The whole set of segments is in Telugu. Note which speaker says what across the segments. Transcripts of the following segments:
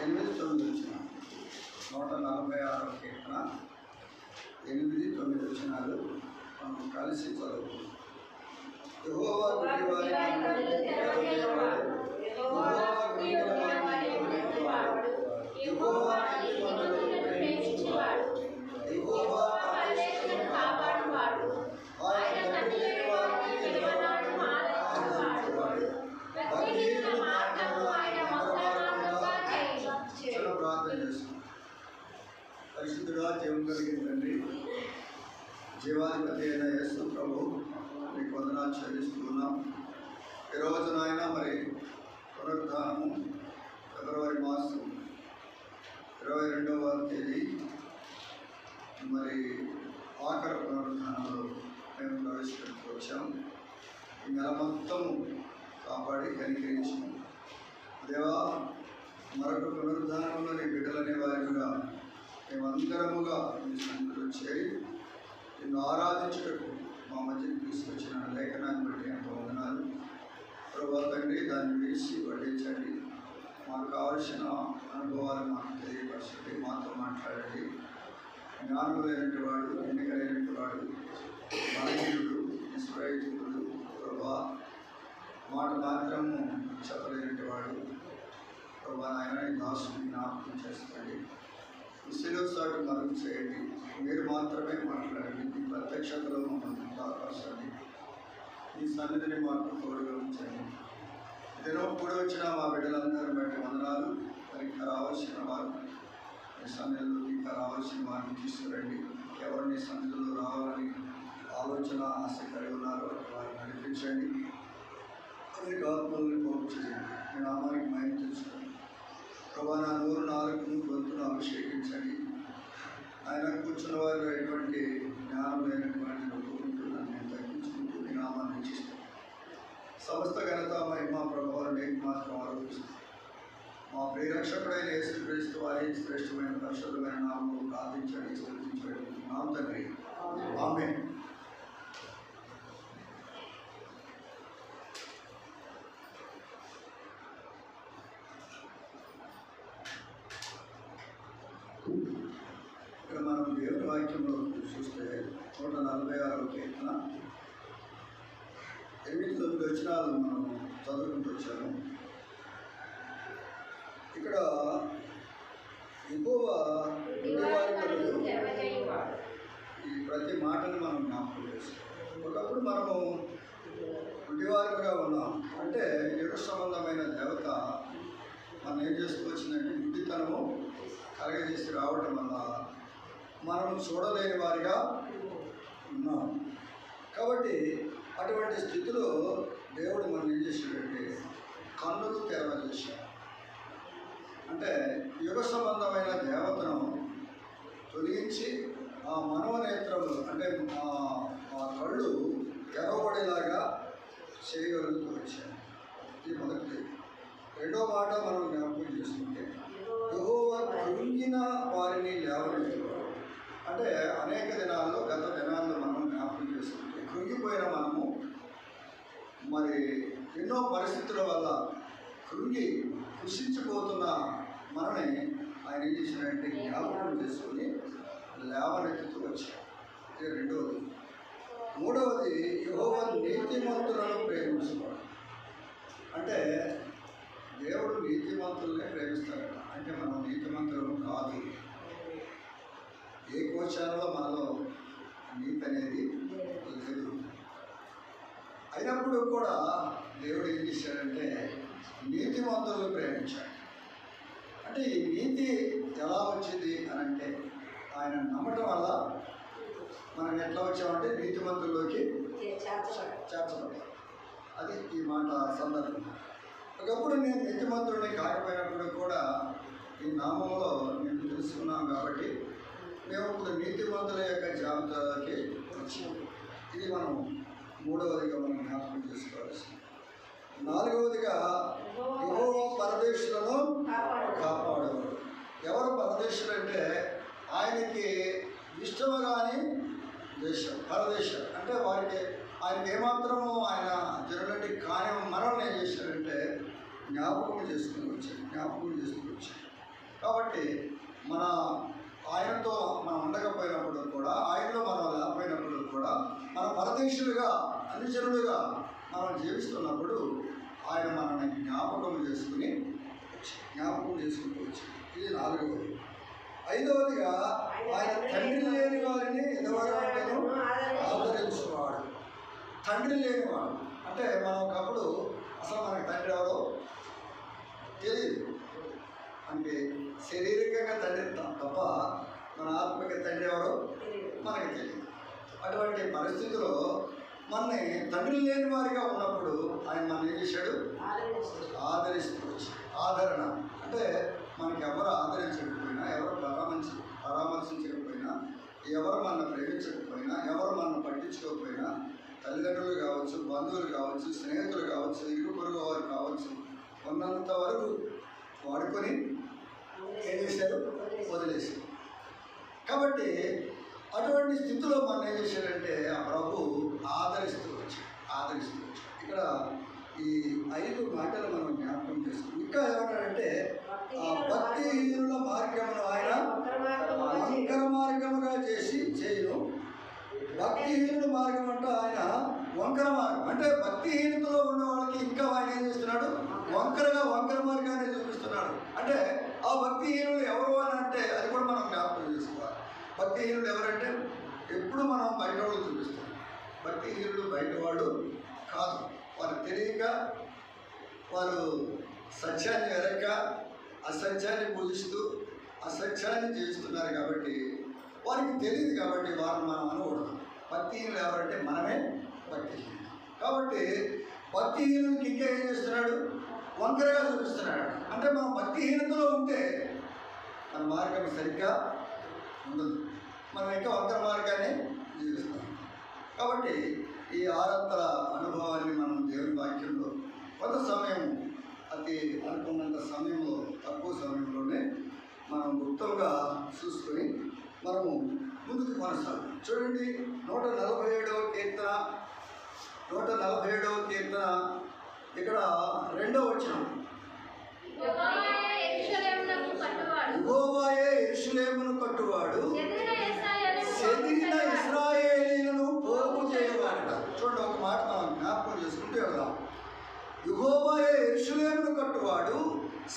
Speaker 1: 8, 9 వచ్చిన 146 కీర్తన 8, 9 వచనాలు మనం కలిసి చదువుకుందాం. యెహోవా గుడ్డివారి కన్నులు తెరవజేయువాడు, యెహోవా గుడ్డివారి కన్నులు యెహోవా నీతిమంతులను ప్రేమించువాడు, యెహోవా పరదేశులను కాపాడువాడు, ఆయన కన్నులేని వారిని నిలువనాడు ఆలకించువాడు, భక్తిహీనుల మార్గము ఆయన మౌనమార్గముగా చేయును. ప్రార్థన చేస్తున్నాం. పరిశుద్ధుడా, జీవం కలిగిన తండ్రి, జీవాధిపతి అయిన యేసు ప్రభు, మీకు వందనాలు చెల్లిస్తున్నాం. ఈరోజు నాయన మరి పునరుద్ధానము ఫిబ్రవరి మాసం 22వ తేదీ మరి ఆఖరి పునరుద్ధానంలో మేము ప్రవేశపెట్టుకు వచ్చాం. ఈ నెల మొత్తము కాపాడి కనికరించి దేవా, మరొక పునరుద్ధానంలో నీ బిడ్డలనే వారిగా మేమందరముగా మీ సన్నిధిలో చేరి నిన్ను ఆరాధించుటకు మా మధ్యకి తీసుకొచ్చిన లేఖనాన్ని బట్టి ఎంతో వందనాలు ప్రభా తండ్రి. దాన్ని వేసి వడ్డించండి, మాకు కావలసిన అనుభవాలు మాకు తెలియపరచండి, మాతో మాట్లాడండి. జ్ఞానం లేనటువంటి వాడు, ఎన్నికలైనటువంటి వాడు, బలహీనుడు, నిష్ప్రయోజకుడు ప్రభా, మాట మాత్రము చెప్పలేనటువంటి వాడు ప్రభా నాయన ఈ దాసుని జ్ఞాపకం చేసుకోండి. ఈ శిలువ సాటు మరుగు చేయండి, మీరు మాత్రమే మాట్లాడండి. మీ ప్రత్యక్షతలో మమ్మల్ని కాపాడండి, ఈ సన్నిధిని మాకు తోడుగా ఉంచండి. దినం కూడా వచ్చిన మా బిడ్డలందరూ బట్టి వందనాలు. వారికి రావాల్సిన వారు మీ సన్నిధిలోకి రావాల్సిన వారిని తీసుకురండి. ఎవరిని సన్నిధిలో రావాలని ఆలోచన ఆశ కలిగి ఉన్నారో వారిని నడిపించండి. వారికి ఆత్మల్ని పోగు చేయండి. మీ నామానికి మహిమ తెచ్చుకోండి ప్రభా. నా నూరు నాలుగును గొంతును అభిషేకించండి. ఆయన కూర్చున్న వారిలో ఎటువంటి జ్ఞానం లేనటువంటి ఒప్పుకుంటున్నాను నేను తగ్గించుకుంటూ మీ నామాన్ని ఇచ్చిస్తాను. సమస్త ఘనత మహిమ ప్రభావాలు నీకు మాత్రం ఆరోపిస్తాను. మా ప్రియరక్షకుడైన యేసుక్రీస్తు వారి శ్రేష్టమైన పరిశుద్ధమైన నామములో ప్రార్థించండి, స్తుతించండి నామ తండ్రి, ఆమేన్. ఇక్కడ మనం దేవుని వాక్యంలో చూస్తే 146వ కీర్తన 8, 9 వచనాలు మనం చదువుకుంటూ వచ్చాము. ఇక్కడ యెహోవా గుడ్డివారి కన్నులు, ఈ ప్రతి మాటను మనం జ్ఞాపకం చేసుకోవాలి. ఒకప్పుడు మనము గుడ్డివారిగా ఉన్నాం అంటే యుగ సంబంధమైన దేవత మనం ఏం చేసుకోవచ్చిందంటే గుడ్డితనము కలగజేసి రావటం వల్ల మనం చూడలేని వారిగా ఉన్నాం. కాబట్టి అటువంటి స్థితిలో దేవుడు మనం ఏం చేశాడంటే కన్నులు తెరవజేశాడు. అంటే యుగ సంబంధమైన దేవతను తొలగించి ఆ మనోనేత్రములు అంటే ఆ కళ్ళు తెరవబడేలాగా చేయగలుగుతూ వచ్చాడు. ఇది మొదటి. రెండో మాట మనం జ్ఞాపకం చేసుకుంటే యెహోవా కృంగిన వారిని లేవనెత్తువాడు. అంటే అనేక దినాల్లో, గత దినాల్లో మనం జ్ఞాపకం చేసుకుంటే కృంగిపోయిన మనము మరి ఎన్నో పరిస్థితుల వల్ల కృంగి కృషించిపోతున్న మనని ఆయన ఏం చేసినాడంటే జ్ఞాపకం చేసుకుని లేవనెత్తుతూ వచ్చాడు. ఇది రెండవది. మూడవది, యెహోవా నీతిమంతులను ప్రేమించుకోవడం. అంటే దేవుడు నీతిమంతులనే ప్రేమిస్తాడట. అంటే మనం నీతిమంతులను కాదు. ఏ కోశాలలో మనలో నీతి అనేది లేదు. అయినప్పుడు కూడా దేవుడు ఏం చేశాడంటే నీతిమంతులను ప్రేమించాడు. అంటే ఈ నీతి ఎలా వచ్చింది అని అంటే ఆయన నమ్మటం వల్ల మనం ఎట్లా వచ్చామంటే నీతిమంతుల్లోకి చేర్చబడ్డాం. అది ఈ మాట సందర్భం. ఒకప్పుడు నేను నీతిమంతుడిని కాకపోయినప్పుడు కూడా ఈ నామంలో నేను తెలుసుకున్నాం కాబట్టి మేము ఇప్పుడు నీతిమంతుల యొక్క జాబితాకి వచ్చాము. ఇది మనం మూడవదిగా మనం జ్ఞాపకం చేసుకోవాల్సింది. నాలుగవదిగా యెహోవా పరదేశులను కాపాడేవాడు. ఎవరు పరదేశులు అంటే ఆయనకి ఇష్టము కాని దేశం పరదేశం. అంటే వారికి ఆయనకి ఏమాత్రము ఆయన జరుగులంటే కానీ మనల్ని ఏం చేశారంటే జ్ఞాపకం చేసుకుని వచ్చాడు. కాబట్టి మన ఆయనతో మనం ఉండకపోయినప్పుడు కూడా, ఆయనలో మనం లేకపోయినప్పుడు కూడా, మన పరదేశులుగా అనుచరులుగా మనం జీవిస్తున్నప్పుడు ఆయన మనల్ని జ్ఞాపకం చేసుకుంటూ వచ్చి ఇది 4వది. 5వదిగా ఆయన తండ్రి లేని వారిని ఎదవరాలను ఆదరించేవాడు. తండ్రి లేనివాడు అంటే మనం ఒకప్పుడు అసలు మనకి తండ్రి ఎవరో తెలియదు. అంటే శారీరకంగా తండ్రి తప్ప మన ఆత్మక తండ్రి ఎవరో మనకి తెలియదు. అటువంటి పరిస్థితిలో మనని తండ్రి లేని వారిగా ఉన్నప్పుడు ఆయన మనం ఏం చేశాడు? ఆదరిస్తూ వచ్చి. ఆదరణ అంటే మనకి ఎవరు ఆదరించకపోయినా, ఎవరు పరామర్శించకపోయినా, ఎవరు మన ప్రేమించకపోయినా, ఎవరు మన పట్టించుకోకపోయినా, తల్లిదండ్రులు కావచ్చు, బంధువులు కావచ్చు, స్నేహితులు కావచ్చు, ఇరుగు పొరుగు వారు కావచ్చు, ఉన్నంత వరకు వాడుకొని ఏం చేశారు? వదిలేశారు. కాబట్టి అటువంటి స్థితిలో మనం ఏం చేశాడంటే ఆ ప్రభు ఆదరిస్తూ వచ్చాడు. ఇక్కడ ఈ 5 మాటలు మనం జ్ఞాపకం చేసుకున్నాం. ఇంకా ఏమన్నాడంటే భక్తిహీనుల మార్గమును ఆయన వంకర మార్గముగా చేయను. భక్తిహీనుల మార్గం అంటే ఆయన వంకర మార్గం అంటే భక్తిహీనతలో ఉన్న వాళ్ళకి ఇంకా ఆయన ఏం చేస్తున్నాడు? వంకర మార్గాన్ని చూపిస్తున్నాడు. అంటే ఆ భక్తిహీనులు ఎవరు అని అంటే అది కూడా మనం జ్ఞాపకం చేసుకోవాలి. భక్తిహీనులు ఎవరంటే ఎప్పుడు మనం బయట వాళ్ళు చూపిస్తాం. భక్తిహీనులు బయటవాడు కాదు. వారు తెలియక, వారు సత్యాన్ని ఎరక్క అసత్యాన్ని పూజిస్తూ అసత్యాన్ని జీవిస్తున్నారు. కాబట్టి వారికి తెలియదు. కాబట్టి వారిని మనం అనకూడదు. భక్తిహీనులు ఎవరంటే మనమే భక్తిహీనులు. కాబట్టి భక్తిహీనులకి ఇంకా ఏం చేస్తున్నాడు? వంకరగా చూపిస్తున్నాడు. అంటే మనం భక్తిహీనతలో ఉంటే మన మార్గం సరిగ్గా ఉండదు. మనం ఇంకా వంకర మార్గాన్ని జీవిస్తాం. కాబట్టి ఈ 6 అనుభవాన్ని మనం దేవుని వాక్యంలో కొంత సమయం, అతి అనుకున్నంత సమయంలో, తక్కువ సమయంలోనే మనం గుప్తంగా చూసుకొని మనము ముందుకు కొనసాగు. చూడండి 147వ కీర్తన ఇక్కడ 2వ వచనం. యెహోవాయే యెరూషలేమును కట్టువాడు, చెదిరిన ఇశ్రాయేలీయులను పోగు చేయవాడట. చూడండి, ఒక మాట మనం జ్ఞాపకం చేసుకుంటూ వెళ్దాం. యెహోవాయే యెరూషలేమును కట్టువాడు,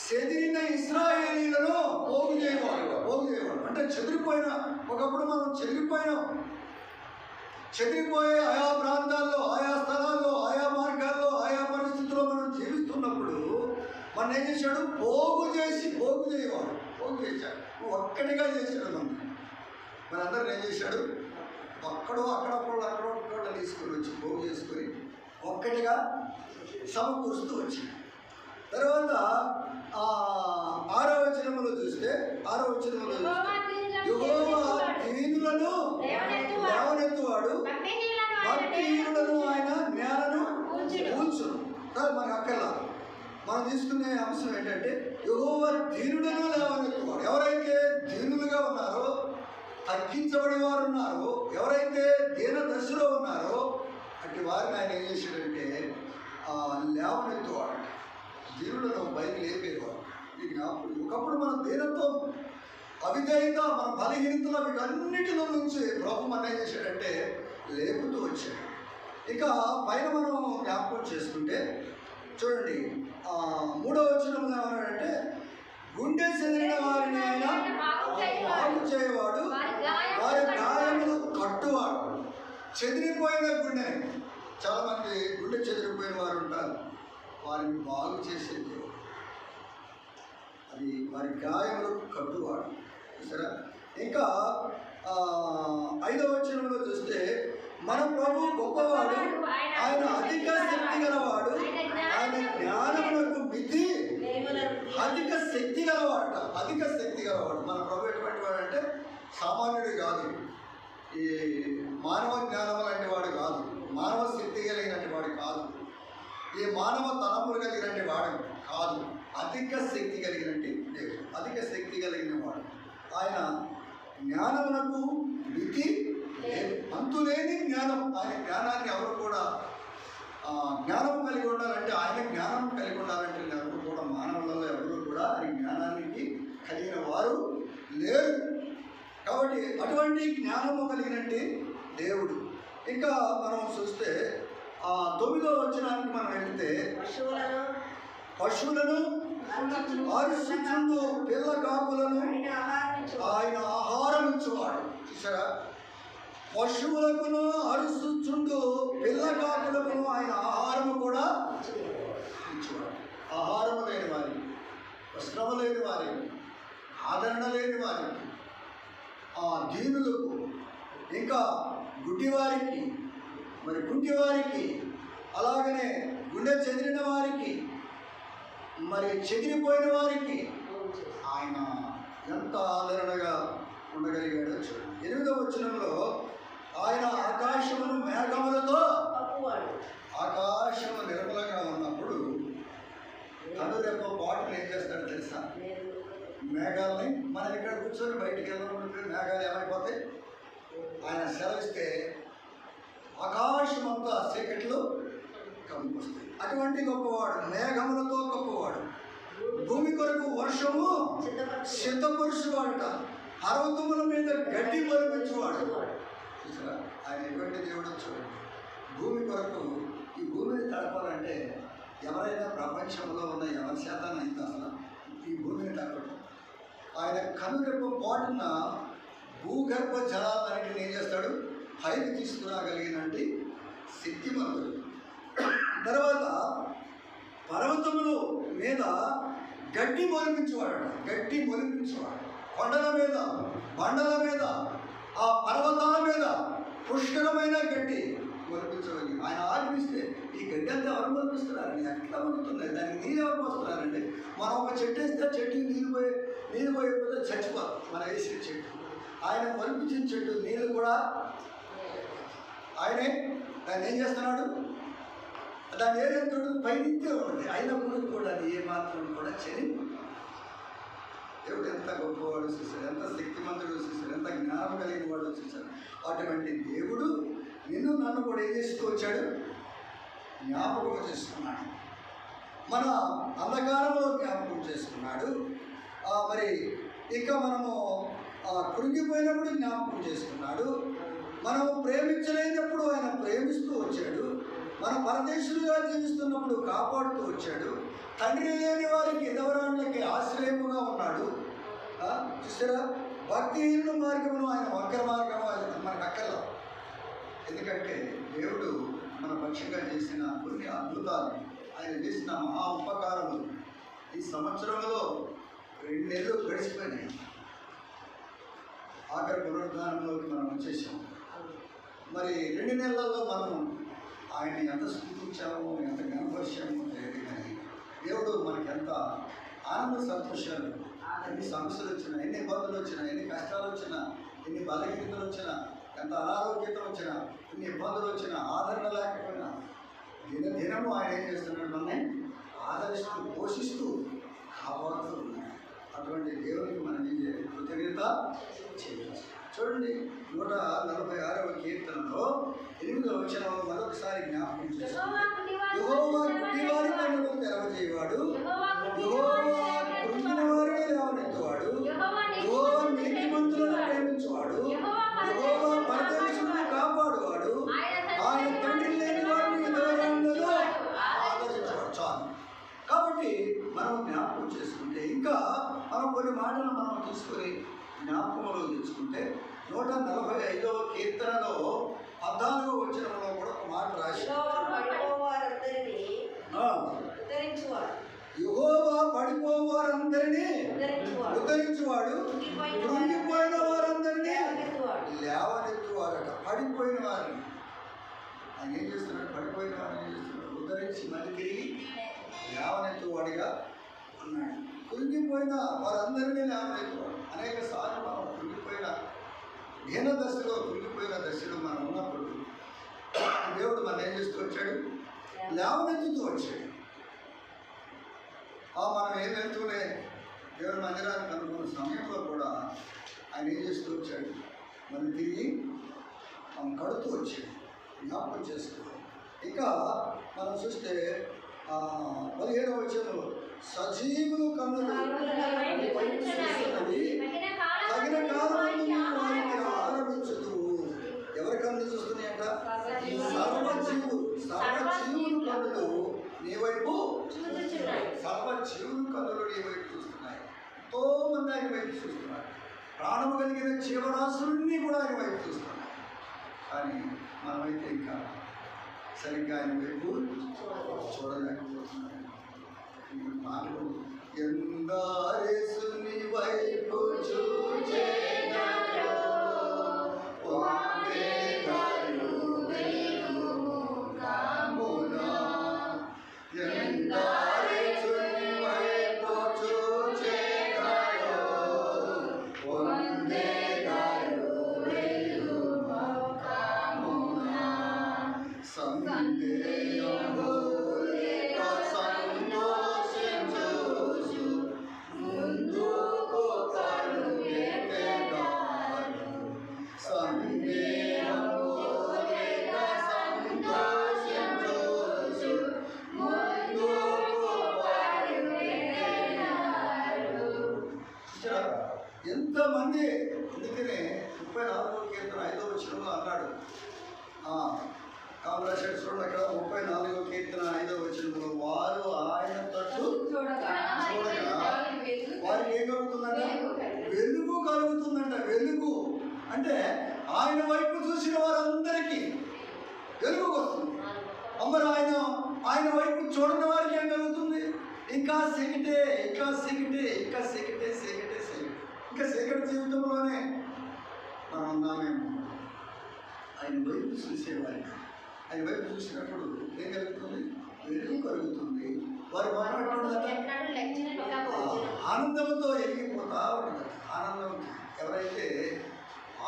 Speaker 1: చెదిరిన ఇశ్రాయేలీయులను పోగు చేయవాడు. అంటే ఒకప్పుడు మనం చెదిరిపోయే ఆయా ప్రాంతాల్లో, ఆయా స్థలాల్లో, ఆయా మార్గాల్లో, ఆయా పరిస్థితుల్లో మనం జీవిస్తున్నప్పుడు మనం ఏం చేశాడు? పోగు చేయవాడు. పోగు చేశాడు. ఒక్కటిగా చేశాడు. మనందరూ ఏం చేశాడు? అక్కడొక్కడ తీసుకొని వచ్చి పోగు చేసుకొని ఒక్కటిగా సమకూరుస్తూ వచ్చింది. తర్వాత 6వ వచనంలో చూస్తే యెహోవా దీనులను లేవనెత్తువాడు, భక్తిహీనులను ఆయన నేలను కూల్చును. మనకు అక్కర్లా. మనం తీసుకునే అంశం ఏంటంటే యెహోవా దీనులను లేవనెత్తువాడు. ఎవరైతే దీనులుగా ఉన్నారో, తగ్గించబడి వారు ఉన్నారో, ఎవరైతే దీన దశలో ఉన్నారో అట్టి వారిని ఆయన ఏం చేశాడంటే లేవనెత్తువాడు. దీనులను బయలు లేపేవాడు. ఒకప్పుడు మన దీనత్వం, అవిధేయత, మన బలహీనతలు వీటన్నిటిలో నుంచి ప్రభు మనం ఏం చేశాడంటే లేపుతూ వచ్చాడు. ఇక పైన మనం జ్ఞాపకం చేసుకుంటే చూడండి 3వ వచనంలో ఏమన్నాడంటే గుండె చెదిరిన వారిని ఆయన బాగు చేయవాడు, వారి గాయములు కట్టువాడు. చెదిరిపోయిన గుండెని, చాలామంది గుండె చెదిరిపోయిన వారు ఉంటారు, వారిని బాగు చేసేది అది వారి గాయములు కట్టువాడు. సరే, ఇంకా 5వ వచనంలో చూస్తే మన ప్రభు గొప్పవాడు, ఆయన అధిక శక్తి గలవాడు, ఆయన జ్ఞానములకు మితి అధిక శక్తి గలవాడు. మన ప్రభు ఎటువంటి వాడు అంటే సామాన్యుడు కాదు, ఈ మానవ జ్ఞానం లాంటి వాడు కాదు, మానవ శక్తి కలిగినటువంటి వాడు కాదు, ఈ మానవ తలములు కలిగినటువంటి వాడు కాదు. అధిక శక్తి కలిగినటువంటి దేవుడు, అధిక శక్తి కలిగిన వాడు. ఆయన జ్ఞానమునకు మితి లేదు, అంతులేని జ్ఞానం. ఆయన జ్ఞానాన్ని ఎవరు కూడా జ్ఞానం కలిగి ఉండాలంటే, ఆయన జ్ఞానం కలిగి ఉండాలంటే ఎవరు కూడా, మానవులలో ఎవరు కూడా ఆయన జ్ఞానానికి కలిగిన కాబట్టి అటువంటి జ్ఞానము కలిగినట్టు దేవుడు. ఇంకా మనం చూస్తే 9వ వచనానికి మనం వెళితే, పశువులను అరుచుచుండు పిల్ల కాకులను ఆయన ఆహారం ఇచ్చేవాడు. చూసారా, పశువులకును అరుచుచుండు పిల్ల కాకులకును ఆయన ఆహారము కూడా ఇచ్చేవాడు. ఆహారము లేని వారికి, వస్త్రము లేని వారికి, ఆదరణ లేని వారికి, దీనులకు, ఇంకా గుడ్డివారికి, మరి కుంటివారికి, అలాగనే గుండె చెదిరిన వారికి, మరి చెదిరిపోయిన వారికి ఆయన ఎంత ఆదరణగా ఉండగలిగాడో చూడండి. 8వ వచనంలో ఆయన ఆకాశమును మేఘములతో, ఆకాశము నిర్మలంగా ఉన్నప్పుడు కనురెప్ప పాటలు ఏం చేస్తాడో తెలుసా? మేఘాలని మనం ఇక్కడ కూర్చొని బయటికి వెళ్ళినప్పుడు మేఘాలు ఏమైపోతాయి? ఆయన సెలవిస్తే ఆకాశం అంతా చీకట్లు కమ్ముకొస్తాయి. అటువంటి గొప్పవాడు, మేఘములతో గొప్పవాడు, భూమి కొరకు వర్షము సిద్ధపరుచువాడట, పర్వతముల మీద గడ్డి మొలిపించువాడు. చూసారా, ఆయన ఎటువంటి దేవుడు చూడండి. భూమి కొరకు ఈ భూమిని తడపాలంటే ఎవరైనా ప్రపంచంలో ఉన్న ఎవరి శాతాన్ని అయితే అసలు ఈ భూమిని తడపడం. ఆయన కనురెప్ప పాటున భూగర్భ జలాలన్నింటిని ఏం చేస్తాడు? పైకి తీసుకురాగలిగినటువంటి శక్తిమంతుడు. తర్వాత పర్వతముల మీద గడ్డి మొలిపించేవాడు, గడ్డి మొలిపించేవాడు. కొండల మీద, బండల మీద, ఆ పర్వతాల మీద పుష్కరమైన గడ్డి మొలిపించగలిగి ఆయన ఆజ్ఞిస్తే ఈ గడ్డి అంతా ఎవరు మొలిపిస్తున్నారండి? ఎట్లా మొలుపుతున్నాయి? దానికి నీళ్ళు ఎవరు పోస్తున్నారండి? మనం ఒక చెట్టు వేస్తే చెట్టుకి నీళ్ళు పోయిపోతే చచ్చిపోతాం. మనం వేసే చెట్టు, ఆయన మొలిపించిన చెట్టు నీళ్ళు కూడా ఆయనే దాన్ని ఏం చేస్తున్నాడు? దాన్ని ఏదైతే పైనింతే ఉంటుంది, అయినప్పుడు కూడా అది ఏమాత్రం కూడా చెని. దేవుడు ఎంత గొప్పవాడు చూశారు, ఎంత శక్తిమంతుడు చూశారు, ఎంత జ్ఞానం కలిగిన వాడు చూశారు. అటువంటి దేవుడు నిన్ను నన్ను కూడా ఏం చేస్తూ వచ్చాడు? జ్ఞాపకం చేసుకున్నాడు. మన అంధకారంలో జ్ఞాపకం చేసుకున్నాడు. మరి ఇంకా మనము కృంగిపోయినప్పుడు జ్ఞాపకం చేసుకున్నాడు. మనం ప్రేమించలేనప్పుడు ఆయన ప్రేమిస్తూ వచ్చాడు. మన పరదేశులుగా జీవిస్తున్నప్పుడు కాపాడుతూ వచ్చాడు. తండ్రి లేని వారికి ఎదవరాళ్ళకి ఆశ్రయముగా ఉన్నాడు. చూసారా, భక్తిహీన మార్గమును ఆయన వక్ర మార్గము మనకు అక్కర్లా. ఎందుకంటే దేవుడు మన పక్షంగా చేసిన కొన్ని అద్భుతాలు, ఆయన చేసిన మహా ఉపకారములు ఈ సంవత్సరంలో 2 నెలలు గడిచిపోయినాయి. ఆఖరి పునరుద్ధానంలోకి మనం వచ్చేసాం. మరి 2 నెలల్లో మనం ఆయన ఎంత స్థుతించామో, ఎంత గణపరిచామో తెలియదు. కానీ దేవుడు మనకి ఎంత ఆనంద సంతోషాలు, ఎన్ని సమస్యలు వచ్చినా, ఎన్ని ఇబ్బందులు వచ్చినా, ఎన్ని కష్టాలు వచ్చినా, ఎన్ని బలహీనతలు వచ్చినా, ఎంత అనారోగ్యత వచ్చినా, ఎన్ని ఇబ్బందులు వచ్చినా, ఆదరణ లేకపోయినా దినము ఆయన ఏం చేస్తున్నాడు? మనల్ని ఆదరిస్తూ, పోషిస్తూ, కాపాడుతూ ఉన్నాడు. అటువంటి దేవునికి మనం ఏం చేయాలి? కృతజ్ఞత చేయాలి. చూడండి, 146వ కీర్తనలో 8వ వచనంలో మరొకసారి జ్ఞాపకం చేస్తున్నాడు. యెహోవా గుడ్డివారి కన్నులను తెరవజేయువాడు, యెహోవా కృంగిన వారిని లేవనెత్తువాడు, యెహోవా నీతిమంతులను ప్రేమించువాడు, యెహోవా పరదేశులను కాపాడువాడు, ఆయన తండ్రి లేని వారిని ఎదవరాండ్లలో ఆదరించువాడు. చాలు. కాబట్టి మనం జ్ఞాపకం చేసుకుంటే, ఇంకా మనం కొన్ని మాటలు మనం తీసుకొని జ్ఞాపకంలో తెచ్చుకుంటే 145వ కీర్తనలో 14వ వచనంలో కూడా ఒక మాట రాసి, యెహోవా పడిపోవారందరినీ ఉద్ధరించువాడు, కృంగిపోయిన వారందరినీ లేవనెత్తువాడట. పడిపోయిన వారిని ఆయన ఏం చేస్తున్నాడు? పడిపోయిన వారిని ఏం చేస్తున్నాడు? ఉద్ధరించి మళ్ళీ తిరిగి లేవనెత్తువాడిగా ఉన్నాడు. కృంగిపోయిన వారందరినీ లేవనెత్తువాడు. అనేక సార్లు మనం కృంగిపోయిన దీన దశలో, కృంగిపోయిన దశలో మనం ఉన్నప్పుడు దేవుడు మనం ఏం చేస్తూ వచ్చాడు? లేవనెత్తుతూ వచ్చాడు. మనం ఏం వెళ్తూనే దేవుడి మందిరానికి అనుకున్న సమయంలో కూడా ఆయన ఏం చేస్తూ వచ్చాడు? మనం తిరిగి మనం కడుతూ వచ్చాడు. జ్ఞాపకం చేసుకోవాలి. ఇంకా మనం చూస్తే 17వ వచనంలో సజీవులు కన్నులు తగిన కాలమందు వారికి ఆయన వైపు చూస్తున్నాడు. ప్రాణము కలిగిన జీవరాశులన్నీ కూడా ఆయన వైపు చూస్తున్నాడు. కానీ మనమైతే ఇంకా సరిగ్గా ఆయన వైపు చూడలేకపోతున్నాడు. మాటలు ఎందారేసుని వైపు ఎంతమంది. అందుకనే 34వ కీర్తన 5వ వచనంలో అన్నాడు. కామరాశేష్ అక్కడ 34వ కీర్తన 5వ వచనంలో వారు ఆయన తట్టు చూడగా వారికి ఏం కలుగుతుందంట? వెలుగు కలుగుతుందంట. వెలుగు అంటే ఆయన వైపు చూసిన వారందరికీ వెలుగు వస్తుంది. మరి ఆయన వైపు చూడని వారికి ఏం కలుగుతుంది? ఇంకా చీకటే, ఇంకా చీకటే, ఇంకా చీకటే, చీకటే, చీకటి. ఇంకా చీకటి జీవితంలోనే మనం ఉన్నామేమో. ఆయన వైపు చూసేవారికి, ఆయన వైపు చూసినప్పుడు ఏం కలుగుతుంది? వెలుగు కలుగుతుంది. వారి ఆనందంతో ఎరిగిపోతా ఉంటుంది. ఆనందం ఎవరైతే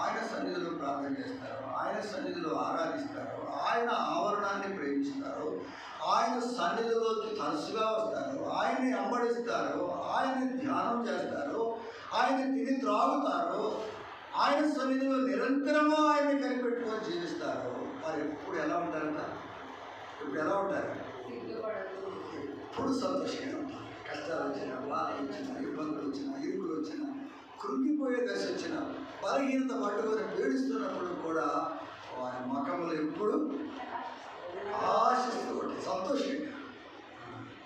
Speaker 1: ఆయన సన్నిధిలో ప్రార్థన చేస్తారో, ఆయన సన్నిధిలో ఆరాధిస్తారో, ఆయన ఆవరణాన్ని ప్రేమిస్తారో, ఆయన సన్నిధిలోకి తరచుగా వస్తారో, ఆయన్ని అంబడిస్తారో, ఆయన్ని ధ్యానం చేస్తారో, ఆయన తిని త్రాగుతారో, ఆయన సన్నిధిలో నిరంతరము ఆయన్ని కనిపెట్టుకొని జీవిస్తారో వారు ఎప్పుడు ఎలా ఉంటారంట? ఇప్పుడు ఎలా ఉంటారు? ఎప్పుడు సంతోషంగా ఉంటారు. కష్టాలు వచ్చినా, బాధలు వచ్చినా, ఇబ్బందులు వచ్చినా, ఇరుకులు వచ్చినా, కృంగిపోయే దశ వచ్చినా, బలహీనత పట్టుకొని పీడిస్తున్నప్పుడు కూడా వారి ముఖములు ఎప్పుడు ఆశిస్తూ ఉంటాయి, సంతోషంగా.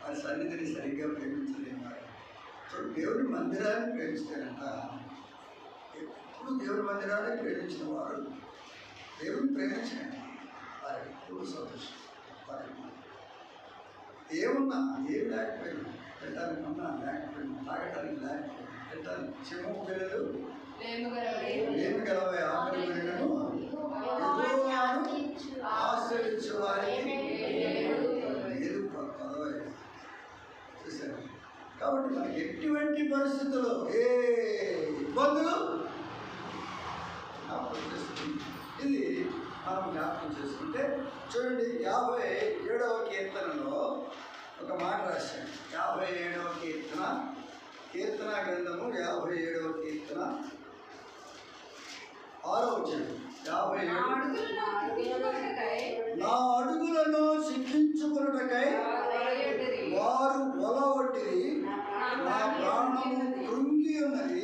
Speaker 1: వారి సన్నిధిని సరిగ్గా ప్రేమించలేము. చూడు, దేవుని మందిరాన్ని ప్రేమిస్తారంట. ఎప్పుడు దేవుని మందిరాన్ని ప్రేమించిన వారు దేవుని ప్రేమించండి. వారి ఎప్పుడు సంతోషం. వారి ఏమున్నా, ఏమి లేకపోయినా, పెట్టడానికి ఉన్నా లేకపోయినా, తాగటానికి లేకపోయినా, పెట్టడానికి చెము పిల్లలు ఏమి గలవే ఆకలి పిల్లలను ఆశ్రయించే వారికి ఏది పదవే చూశారు. కాబట్టి మనకి ఎటువంటి పరిస్థితుల్లో ఏ ఇబ్బందులు ఇది మనం జ్ఞాపకం చేసుకుంటే చూడండి. 57వ కీర్తనలో ఒక మాట రాశాను. 57వ కీర్తన గ్రంథము 57వ కీర్తన 6వ వచనం. 57 నా అడుగులను శిక్షించుకొనుటకై వారు వలవొట్టిరి, నా ప్రాణము కృంగి ఉన్నది,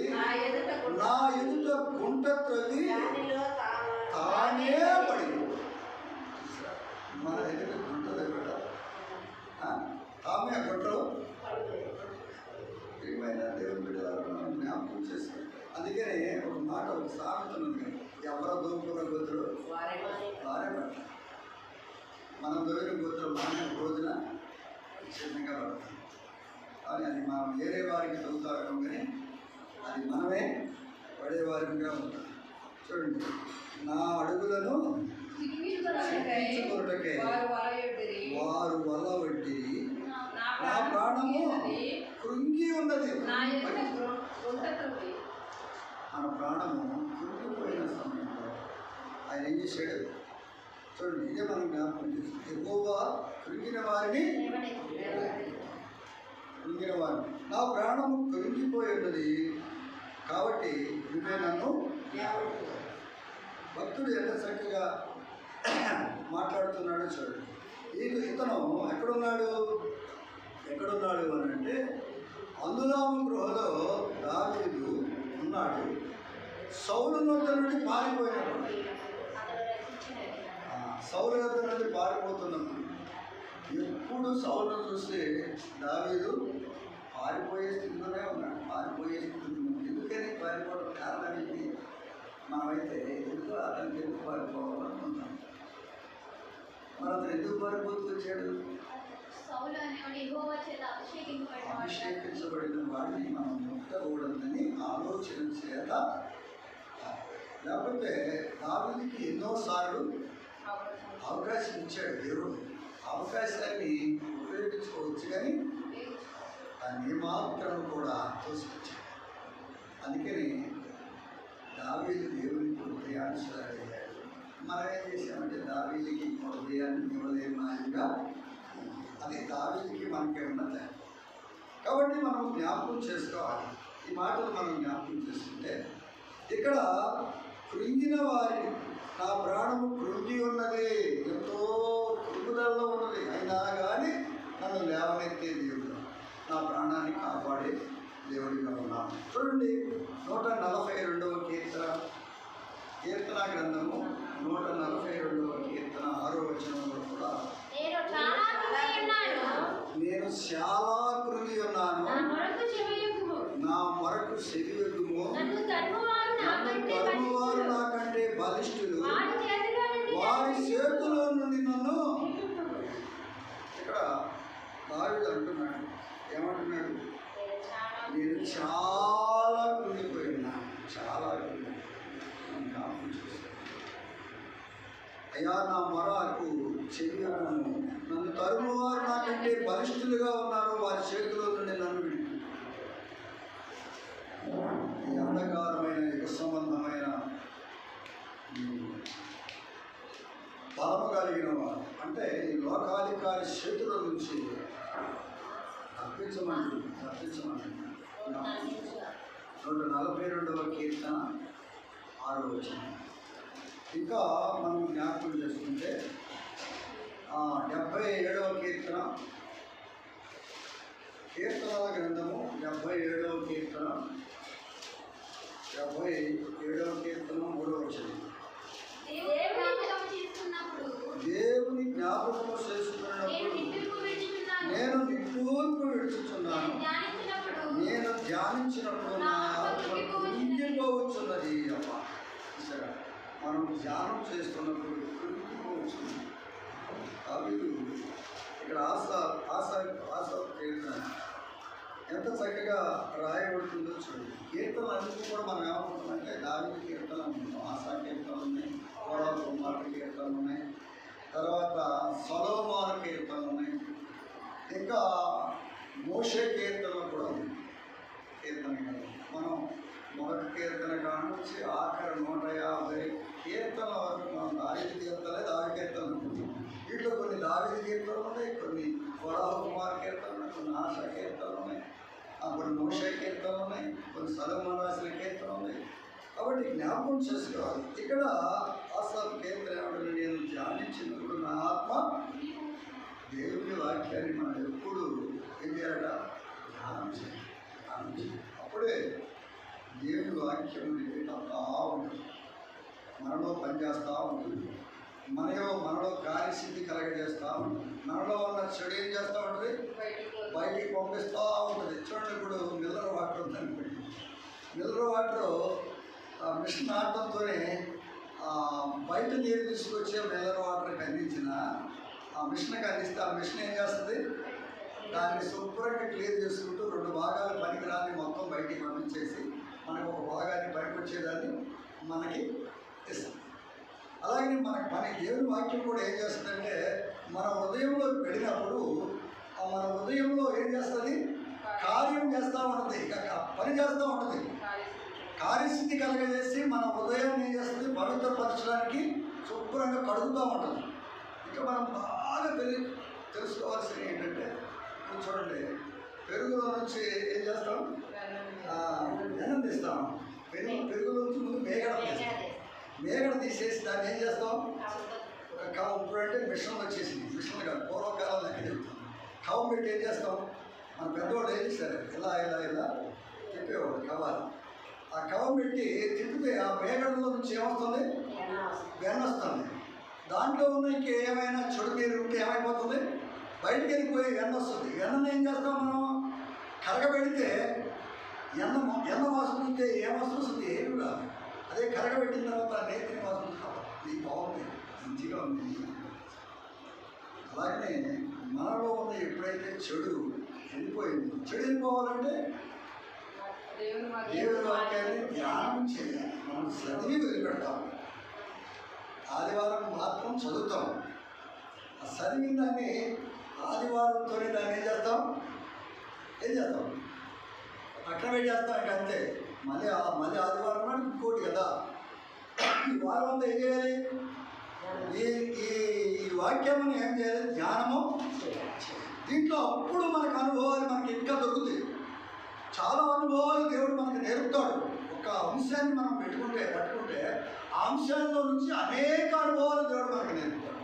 Speaker 1: నా ఎదుట గుంట త్రవ్వి తానే పడింది. మన ఎదుట గుంట దగ్గర తామే గుంటలో ప్రియమైన దేవుని బిడ్డలను మనం జ్ఞాపకం చేస్తాం. అందుకనే ఒక మాట, ఒక సామెత ఉంది, ఎవరో దూపుల గోతులు వారే పడతారు. మనం దొరికిన గోతులు మనం రోజున చిన్నగా పడతాం. కానీ అది మనం వేరే వారికి చదువుతాం, కానీ అది మనమే పడేవారిగా ఉంటాం. చూడండి, నా అడుగులను శిక్షించుకొనుటకై వారు వలవొట్టిరి, నా ప్రాణము కృంగి ఉన్నది. మన ప్రాణము కృంగిపోయిన సమయంలో ఆయన ఏం చేశాడు? చూడండి, ఇదే మనం జ్ఞాపకం చేస్తాం. యెహోవా కృంగిన వారిని నా ప్రాణము కృంగిపోయి ఉన్నది కాబట్టి నువ్వే నన్ను. భక్తుడు ఎంత చక్కగా మాట్లాడుతున్నాడో చూడండి. ఇతను ఎక్కడున్నాడు అని అంటే అందులాము గృహలో దావీదు ఉన్నాడు. సౌలు నోట నుండి పారిపోయినప్పుడు, సౌలు వద్ద నుండి పారిపోతున్నప్పుడు ఎప్పుడు సౌలును చూస్తే దావీదు పారిపోయే స్థితిలోనే ఉన్నాడు. పారిపోయే స్థితిలో మనమైతే ఎందుకు అతనికి ఎందుకు పారిపోవాలనుకుంటాం. మరి అతను ఎందుకు పారిపోతూ వచ్చాడు? అభిషేకించబడిన వాడిని మనం ముట్టకూడదని ఆలోచన చేత. లేకపోతే దావీదుకి ఎన్నోసార్లు అవకాశం ఇచ్చాడు దేవుడు. అవకాశాన్ని ఉపయోగించుకోవచ్చు, కానీ దాన్ని ఏమాత్రం కూడా తోసిపుచ్చాడు. అందుకని దావీదు దేవునికి హృదయానుసారయ్యాడు. మనం ఏం చేసామంటే దావీదుకి హృదయాన్ని ఇవ్వలేమాగా, అది దావీదుకి మనకే ఉన్నది. కాబట్టి మనం జ్ఞాపకం చేసుకోవాలి. ఈ మాటలు మనం జ్ఞాపకం చేసుకుంటే, ఇక్కడ కృంగిన వారి నా ప్రాణము కృంగి ఉన్నది, ఎంతో కృంగుదలలో ఉన్నది, అయినా కానీ నన్ను లేవనెత్తే దేవుడు, నా ప్రాణాన్ని కాపాడే దేవుడిగా ఉన్నాను. చూడండి 142వ కీర్తన గ్రంథము 142వ కీర్తన 6వ వచనంలో కూడా నేను చాలా కృంగి ఉన్నాను, నా మొరకు చెవియొగ్గుము, నన్ను తరుమువారు నాకంటే బలిష్ఠులు, వారి చేతిలో నుండి నన్ను. ఇక్కడ దావీదు అంటున్నాడు, ఏమంటున్నాడు? నేను చాలా కృంగిపోయి ఉన్నాను, చాలా అయ్యా నా మొరకు చెవియొగ్గుము, నన్ను తరుమువారు నాకంటే బలిష్ఠులుగా ఉన్నారు, వారి చేతిలో నుండి నన్ను విడిపి. ఈ అంధకారమైన యుగ సంబంధమైన బలము కలిగిన వారు, అంటే ఈ లోకాధికారి చేతుల నుంచి తప్పించమంటు 142వ కీర్తన 6వ వచనం. ఇంకా మనం జ్ఞాపకం చేసుకుంటే 77వ కీర్తనల గ్రంథము 77వ కీర్తన 3వ వచనం. దేవుని జ్ఞాపకం చేసుకున్నప్పుడు నేను నిట్టూర్పు విడుచుచున్నాను, నేను ధ్యానించినప్పుడు నా ఆత్మ కృంగిపోవచ్చున్నది. అమ్మ సరే, మనం ధ్యానం చేస్తున్నప్పుడు కృంగిపోవచ్చున్నది. దావీదు ఇక్కడ ఆశ కీర్తన ఎంత చక్కగా రాయబడుతుందో చూడండి. కీర్తనలన్నీ కూడా మనం ఏమనుకుంటున్నామంటే దావీదు కీర్తనలు అనుకుంటాం, ఆశా కీర్తనలు ఉన్నాయి, కోడల కుమారుడి కీర్తనలు ఉన్నాయి, తర్వాత సొలొమోను కీర్తనలు ఉన్నాయి, ఇంకా మోషే కీర్తనలు కూడా ఉన్నాయి. కీర్తన మనం మొదటి కీర్తన కానుంచి ఆఖరి 150 కీర్తనల వరకు మనం దావీదు కీర్తనలు అనుకుంటాం. వీటిలో కొన్ని దావీదు కీర్తనలు ఉన్నాయి, కొన్ని కోడల కుమార్ కీర్తనలు ఉన్నాయి, కొన్ని ఆశా కీర్తనలు ఉన్నాయి, కొన్ని మోషే కీర్తనలు ఉన్నాయి, కొన్ని సొలొమోను రాసిన కీర్తనలు ఉన్నాయి. కాబట్టి జ్ఞాపకం చేసుకోవాలి. ఇక్కడ ఆసాపు కీర్తన ఏమంటే నేను ధ్యానించినప్పుడు నా ఆత్మ. దేవుని వాక్యాన్ని మనం ఎప్పుడు ఏం చేయాలట? ధ్యానం చేయాలి. అప్పుడే దేవుని వాక్యం తప్పా ఉంటుంది, మనలో పనిచేస్తూ ఉంటుంది, మనలో కార్యసిద్ధి కలగజేస్తూ ఉంటుంది. మనలో ఉన్న చెడు ఏం చేస్తూ ఉంటుంది? బయటికి పంపిస్తూ ఉంటుంది. చూడండి, ఇప్పుడు మిల్లర్ వాటర్ ఉందనుకోండి. మిల్లర్ వాటర్ మిషన్ ఆడటంతోనే బయట నీరు తీసుకొచ్చే మిల్లర్ వాటర్కి అందించిన ఆ మిషన్కి అందిస్తే ఆ మిషన్ ఏం చేస్తుంది? దాన్ని శుభ్రంగా క్లియర్ చేసుకుంటూ 2 భాగాలు పనికిరాన్ని మొత్తం బయటికి పంపించేసి మనకు ఒక భాగాన్ని బయటకు వచ్చేదాన్ని మనకి ఇస్తుంది. అలాగే మనకి దేవుని వాక్యం కూడా ఏం చేస్తుందంటే మన హృదయంలో వెళ్ళినప్పుడు మన హృదయంలో ఏం చేస్తుంది? కార్యం చేస్తూ ఉంటుంది, పని చేస్తూ ఉంటుంది, కార్యసిద్ధి కలగజేసి మన హృదయాన్ని ఏం చేస్తుంది? పవిత్రపరచడానికి శుభ్రంగా కడుగుతూ ఉంటుంది. ఇంకా మనం బాగా తెలుసుకోవాల్సింది ఏంటంటే, చూడండి, పెరుగులో నుంచి ఏం చేస్తాం? వెన్నం తీస్తాం. పెరుగులో నుంచి ముందు మేగడ తీసేసి దాన్ని ఏం చేస్తాం? ఒక కవం. ఇప్పుడంటే మిషన్ వచ్చేసింది, మిషన్ కాదు, పూర్వకాలం లెక్క చెప్తాం. కవం పెట్టి ఏం చేస్తాం? మన పెద్దవాళ్ళు ఏం చేస్తారు? ఇలా చెప్పేవాడు కవాలి. ఆ కవం పెట్టి తిప్పితే ఆ మేగడలో నుంచి ఏమొస్తుంది? వెన్న వస్తుంది. దాంట్లో ఉన్న ఇంకేమైనా చెడు నీరు ఉంటే ఏమైపోతుంది? బయటికి వెళ్ళిపోయి వెన్న వస్తుంది. వెన్నను ఏం చేస్తాం మనం? కరగబెడితే ఎన్న వాసన వస్తే ఏం వస్తుంది? ఏమి కాదు. అదే కరగబెట్టిన తర్వాత నేతిని వాసన ఇది బాగుంది, మంచిగా ఉంది. అలాగనే మనలో ఉన్న ఎప్పుడైతే చెడు వెళ్ళిపోయింది, చెడు వెళ్ళిపోవాలంటే దేవుని వాక్యాన్ని ధ్యానం చేయాలి. మనం చదివి వదిలిపెడతాం, ఆదివారం మాత్రం చదువుతాం. ఆ చదివిన దాన్ని ఆదివారంతోనే దాన్ని ఏం చేస్తాం అక్కడ పెట్టేస్తాం. ఇక అంతే. మళ్ళీ ఆదివారం నాడు ఇంకోటి కదా. ఈ వారం అంతా ఏం చేయాలి? ఈ వాక్యం ఏం చేయాలి? ధ్యానము. దీంట్లో అప్పుడు మనకు అనుభవాలు మనకి ఇంకా దొరుకుతాయి. చాలా అనుభవాలు దేవుడు మనకు నేర్పుతాడు. ఒక అంశాన్ని మనం పట్టుకుంటే ఆ అంశాల్లో నుంచి అనేక అనుభవాలు దేవుడు మనకు నేర్పుతాడు.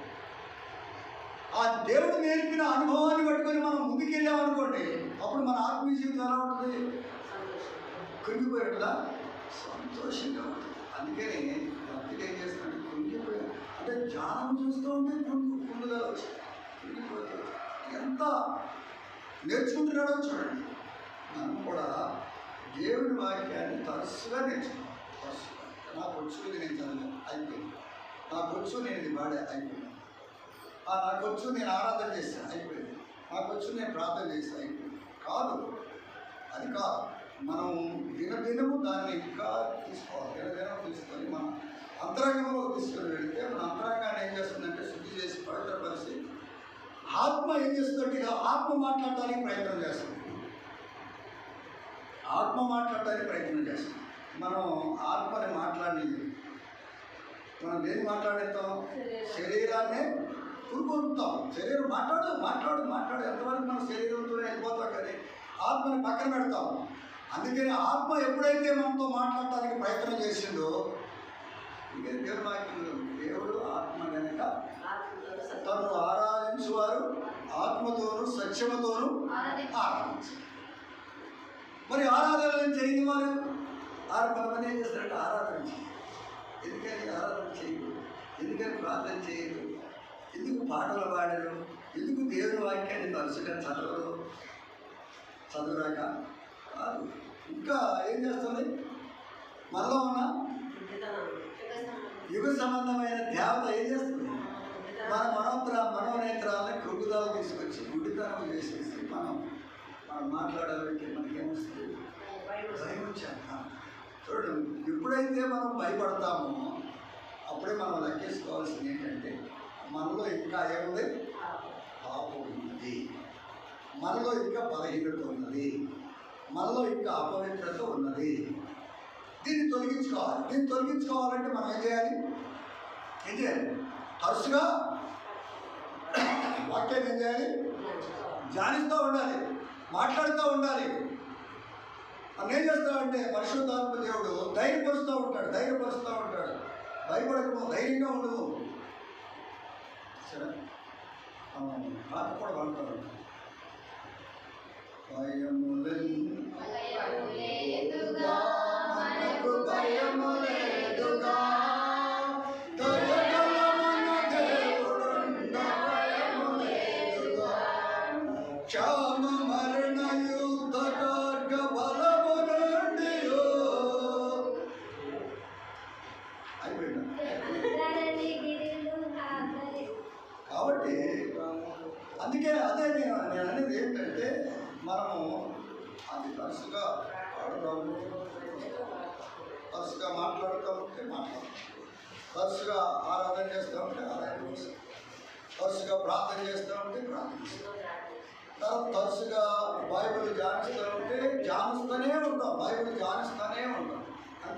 Speaker 1: ఆ దేవుడు నేర్పిన అనుభవాన్ని పట్టుకొని మనం ముందుకెళ్ళామనుకోండి, అప్పుడు మన ఆత్మీయ జీవితం ఎలా ఉంటుంది? కృంగిపోయేట్లా సంతోషంగా ఉంటుంది. అందుకని భక్తులు ఏం చేస్తాడు? కృంగిపోయా అంటే ధ్యానం చూస్తూ ఉంటే కుండుగా కృంగిపోతుంది. ఎంత నేర్చుకుంటున్నాడో చూడండి. మనం కూడా దేవుని వాక్యాన్ని తరచుగా నేర్చుకున్నాం. నాకు వచ్చు నేను చదివాను, అయిపోయింది. నాకు వచ్చు నేను ఇది పాడే, అయిపోయింది. నాకు వచ్చు నేను ఆరాధన చేస్తాను, అయిపోయింది. నాకు వచ్చు నేను ప్రార్థన చేస్తాను, అయిపోయింది. కాదు, అది కాదు. మనం దినదినము దాన్ని ఇంకా తీసుకోవాలి. దినదినం తీసుకొని మన అంతరంగంలో తీసుకొని వెళితే మన అంతరంగాన్ని ఏం చేస్తుందంటే శుద్ధి చేసి పవిత్రపరిచి ఆత్మ ఏం చేస్తుందంటే ఆత్మ మాట్లాడటానికి ప్రయత్నం చేస్తుంది. మనం ఆత్మని మనం దేన్ని మాట్లాడేస్తాం? శరీరాన్నే పురుకొలుపుతాం. శరీరం మాట్లాడు ఎంతవరకు మనం శరీరంతోనే వెళ్ళిపోతాం, కానీ ఆత్మని పక్కన పెడతాం. అందుకని ఆత్మ ఎప్పుడైతే మనతో మాట్లాడటానికి ప్రయత్నం చేసిందో, ఇంకే దేవుడు ఆత్మ కనుక తను ఆరాధించువారు ఆత్మతోనూ సత్యముతోనూ ఆరాధించారు. మరి ఆరాధన చేయని వారు కొంతమంది ఏం చేస్తారంటే ఆరాధన చేయరు. ఎందుకని ఆరాధన చేయరు? ఎందుకని ప్రార్థన చేయరు? ఎందుకు పాటలు పాడరు? ఎందుకు దేవుని వాక్యాన్ని తరచుగా చదువురాక కాదు. ఇంకా ఏం చేస్తుంది? మనలో ఉన్న యుగ సంబంధమైన దేవత ఏం చేస్తుంది? మన మనోనేత్రాలని కృంగుదల తీసుకొచ్చి గుడ్డితనం చేసేసి మనం మాట్లాడాలంటే మనకేమొస్తుంది? భయం వచ్చాక చూడండి. ఎప్పుడైతే మనం భయపడతామో అప్పుడే మనం లెక్కేసుకోవాల్సింది ఏంటంటే మనలో ఇంకా ఏముంది? పాపం ఉన్నది, మనలో ఇంకా బలహీనత ఉన్నది, మనలో ఇంకా అపవిత్రత ఉన్నది. దీన్ని తొలగించుకోవాలంటే మనం ఏం చేయాలి? తరచుగా వాక్యాన్ని ఏం చేయాలి? ధ్యానిస్తూ ఉండాలి, మాట్లాడుతూ ఉండాలి. అన్నేం చేస్తామంటే పరిశుద్ధాత్మ దేవుడు ధైర్యపరుస్తూ ఉంటాడు. భయపడకు, ధైర్యంగా ఉండవు. సరే, పాట కూడా పాడుతాడు. కాబట్టి అందుకే అదే నేను అనేది ఏంటంటే మనము అది తరచుగా ఆడుతాము, తరచుగా మాట్లాడుతూ ఉంటే తరచుగా ఆరాధన చేస్తూ ఉంటే ఆరాధన చేస్తాం, తరచుగా ప్రార్థన చేస్తూ ఉంటే ప్రార్థన చేస్తాం, తరచుగా బైబిల్ ధ్యానిస్తూనే ఉంటాం.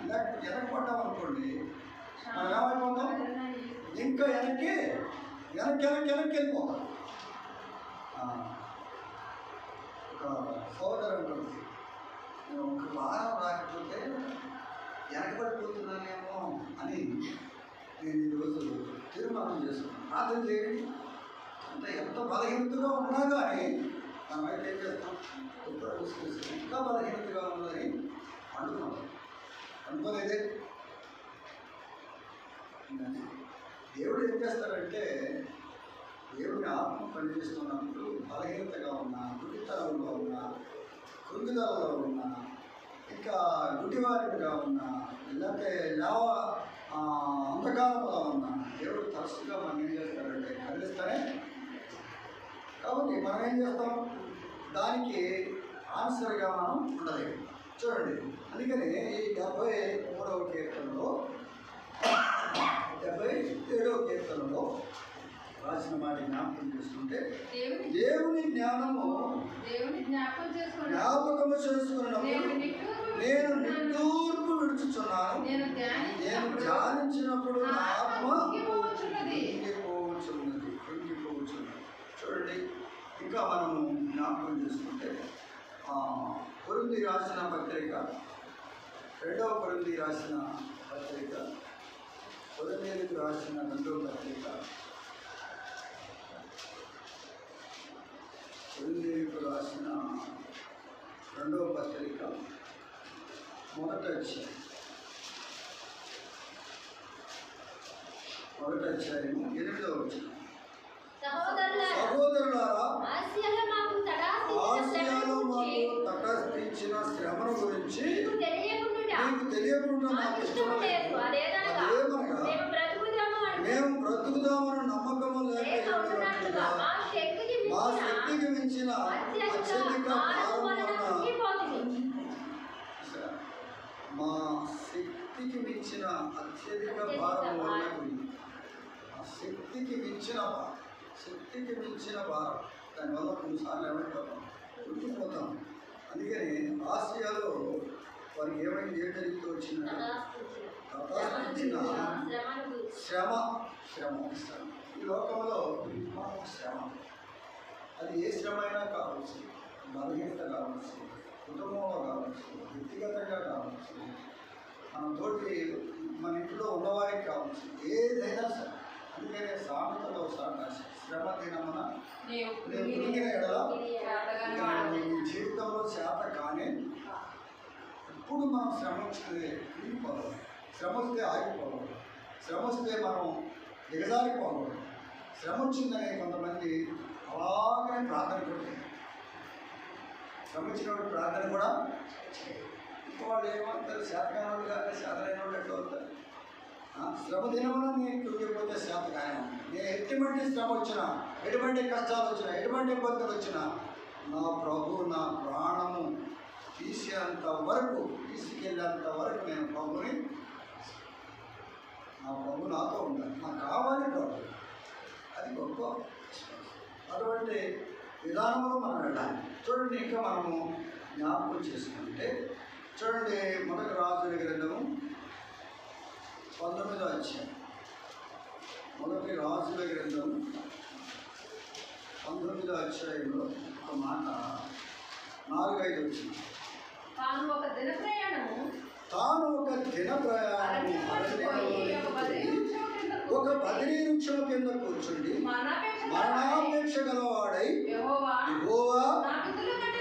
Speaker 1: లేకపోతే వెనకపడ్డాం అనుకోండి, మనం ఏమైపోతాం? ఇంకా వెనక్కి వెళ్ళిపోతాం. ఒక సోదరు ఉంటుంది, నేను ఒక వారం రాకపోతే వెనకబడిపోతున్నానేమో అని నేను ఈరోజు తీర్మానం చేసుకున్నాను. ప్రార్థన చేయండి. అంటే ఎంత బలహీనతగా ఉన్నా కానీ మనం అయితే ఏం చేస్తాం? ఇంకా బలహీనతగా ఉన్నదని అనుకోలేదే. దేవుడు ఏం చేస్తాడంటే దేవుడిని ఆత్మ పనిచేస్తున్నప్పుడు బలహీనతగా ఉన్నా, గుడ్డితనంలో ఉన్నా, కృంగిదలలో ఉన్నా, ఇంకా గుడ్డివారిగా ఉన్నా, లేకపోతే అంధకారంలో ఉన్నా దేవుడు తరచుగా మనం ఏం చేస్తాడంటే కదిలిస్తానే. కాబట్టి మనం ఏం చేస్తాం, దానికి ఆన్సర్గా మనం ఉండలేము. చూడండి, అందుకని ఈ 73వ కీర్తనలో 77వ కీర్తనలో రాసిన మాట జ్ఞాపకం చేసుకుంటే, దేవుని జ్ఞానము జ్ఞాపకము చేసుకున్నప్పుడు నేను నిట్టూర్పు విడుచుచున్నాను, నేను ధ్యానించినప్పుడు నా ఆత్మ కృంగిపోవచ్చున్నది. చూడండి, ఇంకా మనము జ్ఞాపకం చేసుకుంటే కొరింథీ రాసిన పత్రిక, 2వ కొరింథీ రాసిన పత్రిక, కొరింథీయులకు రాసిన 2వ పత్రిక, కొరింథీయులకు రాసిన 2వ పత్రిక, మొదటి అధ్యాయము 8వ వచనం. సహోదరులారా, ఆసియాలో మాకు తటస్థించిన శ్రమను గురించి మీకు తెలియకుండా మాకు ఇష్టం లేదు. అదేమనగా మేము బ్రతుకుదామని నమ్మకము లేక మా శక్తికి మించిన అత్యధిక భారం వలన శక్తికి మించిన భారం దానివల్ల కొన్నిసార్లు ఏమైపోతాం, ఉడికిపోతాం. అందుకని ఆసియాలో వారికి ఏమైంది, ఏ జరిగితే వచ్చిందంటే శ్రమ. ఈ లోకంలో శ్రమ, అది ఏ శ్రమ అయినా కావచ్చు, బలహీనత కావచ్చు, కుటుంబంలో కావచ్చు, వ్యక్తిగతంగా కావచ్చు, మన ఇంట్లో ఉన్నవారికి కావచ్చు, ఏదైనా సరే. అందుకనే సామెతలో శ్రమ దినమున నేను పురిగిన ఎడల జీవితంలో చేత కానీ ఇప్పుడు మనం శ్రమ వస్తే విడిపోవాలి, శ్రమ వస్తే ఆగిపోవాలి, శ్రమ వస్తే మనం దిగజారిపోవాలి. శ్రమ వచ్చిందనే కొంతమంది అలాగనే ప్రార్థన కొడుతుంది, శ్రమ వచ్చినప్పుడు ప్రార్థన కూడా వాళ్ళు ఏమంటారు, శాతకాని వాళ్ళు కాక శాతలైన వాళ్ళు ఎట్లా అవుతారు. శ్రమ దినమున నేను కృంగిపోతే శాతకాయం. నేను ఎటువంటి శ్రమ వచ్చినా, ఎటువంటి కష్టాలు వచ్చినా, ఎటువంటి ఇబ్బందులు వచ్చినా నా ప్రభు నా ప్రాణము తీసుకెళ్ళేంత వరకు నేను ప్రభుని, నా ప్రభు నాతో ఉండాలి, నాకు కావాలి ప్రభు. అది గొప్ప. అటువంటి విధానంలో మనం వెళ్ళాలి. చూడండి, ఇంకా మనము జ్ఞాపకం చేసుకుంటే చూడండి, మొదటి రాజుల గ్రంథము 19వ అధ్యాయం. మొదటి రాజుల గ్రంథం 19వ అధ్యాయంలో ఒక మాట 4-5 వచ్చింది. తాను ఒక దిన ప్రయాణము ఒక బదిరీ వృక్షం కింద కూర్చుండి మరణాపేక్ష గలవాడై, యెహోవా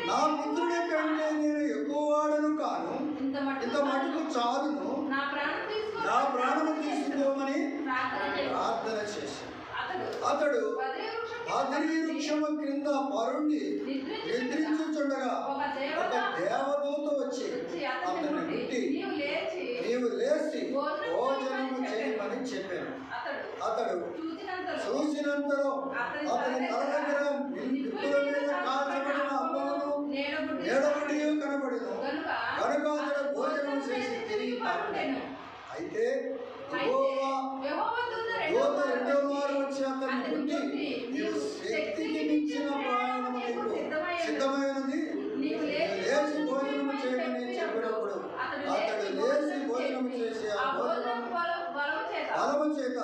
Speaker 1: నా పుత్రుడి కంటే నేను ఎక్కువ వాడను కాను, ఇంత మటుకు చాలును, నా ప్రాణము తీసుకోమని ప్రార్థన చేశాను. అతడు బదిరీ వృక్షము క్రింద పరుండి నిద్రించుచుండగా ఒక దేవదూత వచ్చి అతన్ని ముట్టి, నీవు లేచి భోజనము చేయమని చెప్పాను. అతడు చూసినంతలో అతని తల దగ్గర నిప్పుల మీద కాల్చబడిన అమ్మను నీడబడియు కనబడెను. కనుక అతడు భోజనం చేసి తిరిగి పడుకొనెను. అయితే దూత రెండవ మారు వచ్చి అతన్ని ముట్టి, నీవు శక్తికి మించిన ప్రయాణము నీకు సిద్ధమైనది, లేచి భోజనము చేయమని చెప్పినప్పుడు అతడు లేచి భోజనం చేసి ఆ భోజనం బలము చేత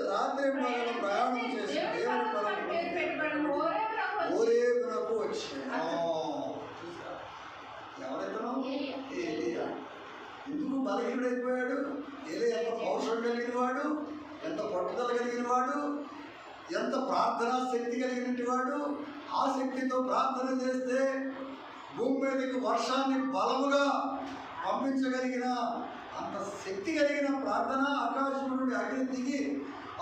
Speaker 1: రాత్రి పగలు ప్రయాణం చేసి దేవుని పొలమునకు హోరేబునకు వచ్చాడు. ఎవరెతను? ఏలీయా. ఎందుకు బలహీనుడైపోయాడు? ఏలీయా ఎంత పౌరుషం కలిగిన వాడు, ఎంత పట్టుదల కలిగిన వాడు, ఎంత ప్రార్థనా శక్తి కలిగినటువంటి వాడు. ఆ శక్తితో ప్రార్థన చేస్తే భూమి మీదకి వర్షాన్ని బలముగా పంపించగలిగిన అంత శక్తి కలిగిన ప్రార్థన. ఆకాశం నుండి అగ్ని దిగి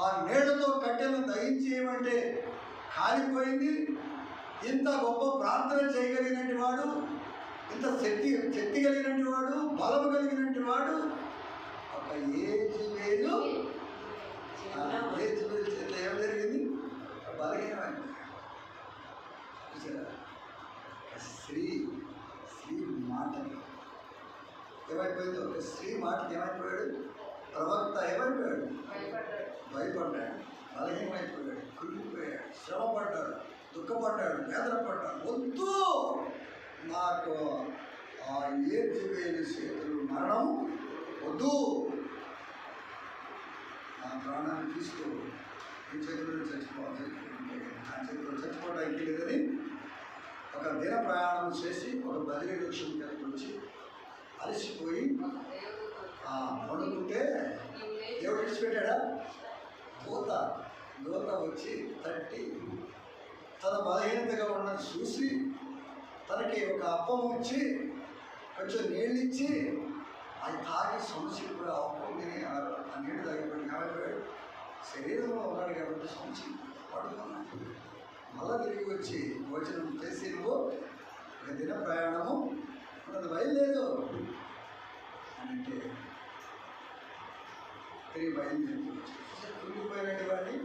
Speaker 1: ఆ నీళ్లతో కట్టెలను దహించేయమంటే కాలిపోయింది. ఇంత గొప్ప ప్రార్థన చేయగలిగినటువంటి వాడు ఇంత శక్తి కలిగినటువంటి వాడు, బలము కలిగినటువంటి వాడు ఒక ఏజుబేలు చేత ఏం జరిగింది? బలహీనమైన చూసారా? స్త్రీ మాట ఏమైపోయింది? ఒక స్త్రీ మాటకి ఏమైపోయాడు? ప్రవక్త ఏమైపోయాడు? భయపడ్డాడు, బలహీనమైపోయాడు, కుళ్ళిపోయాడు, శ్రమపడ్డాడు, దుఃఖపడ్డాడు, వేదనపడ్డాడు. వద్దు, నాకు ఆ ఏజుబేలు చేతులు మరణం వద్దు, నా ప్రాణాన్ని తీసుకో, ఈ చేతుల్లో చచ్చిపోవాలి, నా చేతుల్లో చచ్చిపోవడానికి లేదని ఒక దిన ప్రయాణం చేసి ఒక బదిలీ వృక్షం దగ్గరికి వచ్చి అలసిపోయి పడుకుంటే దేవుడు విడిచిపెట్టాడా? దూత వచ్చి తట్టి తన బలహీనతగా ఉన్నది చూసి తనకి ఒక అప్పం ఇచ్చి కొంచెం నీళ్ళు ఇచ్చి అది తాగి సమస్యలు అప్పం తిని ఆ నీళ్ళు తాగిపోయి ఏమైపోయాడు? శరీరంలో ఉన్నాడు కాబట్టి సమస్య పడుకున్నాడు. మళ్ళా తిరిగి వచ్చి భోజనం చేసి నువ్వు ఒక దిన ప్రయాణము ఉన్నది బయలుదేరు అంటే తిరిగి బయలుదేరి కుంగిపోయినట్టు వాడిని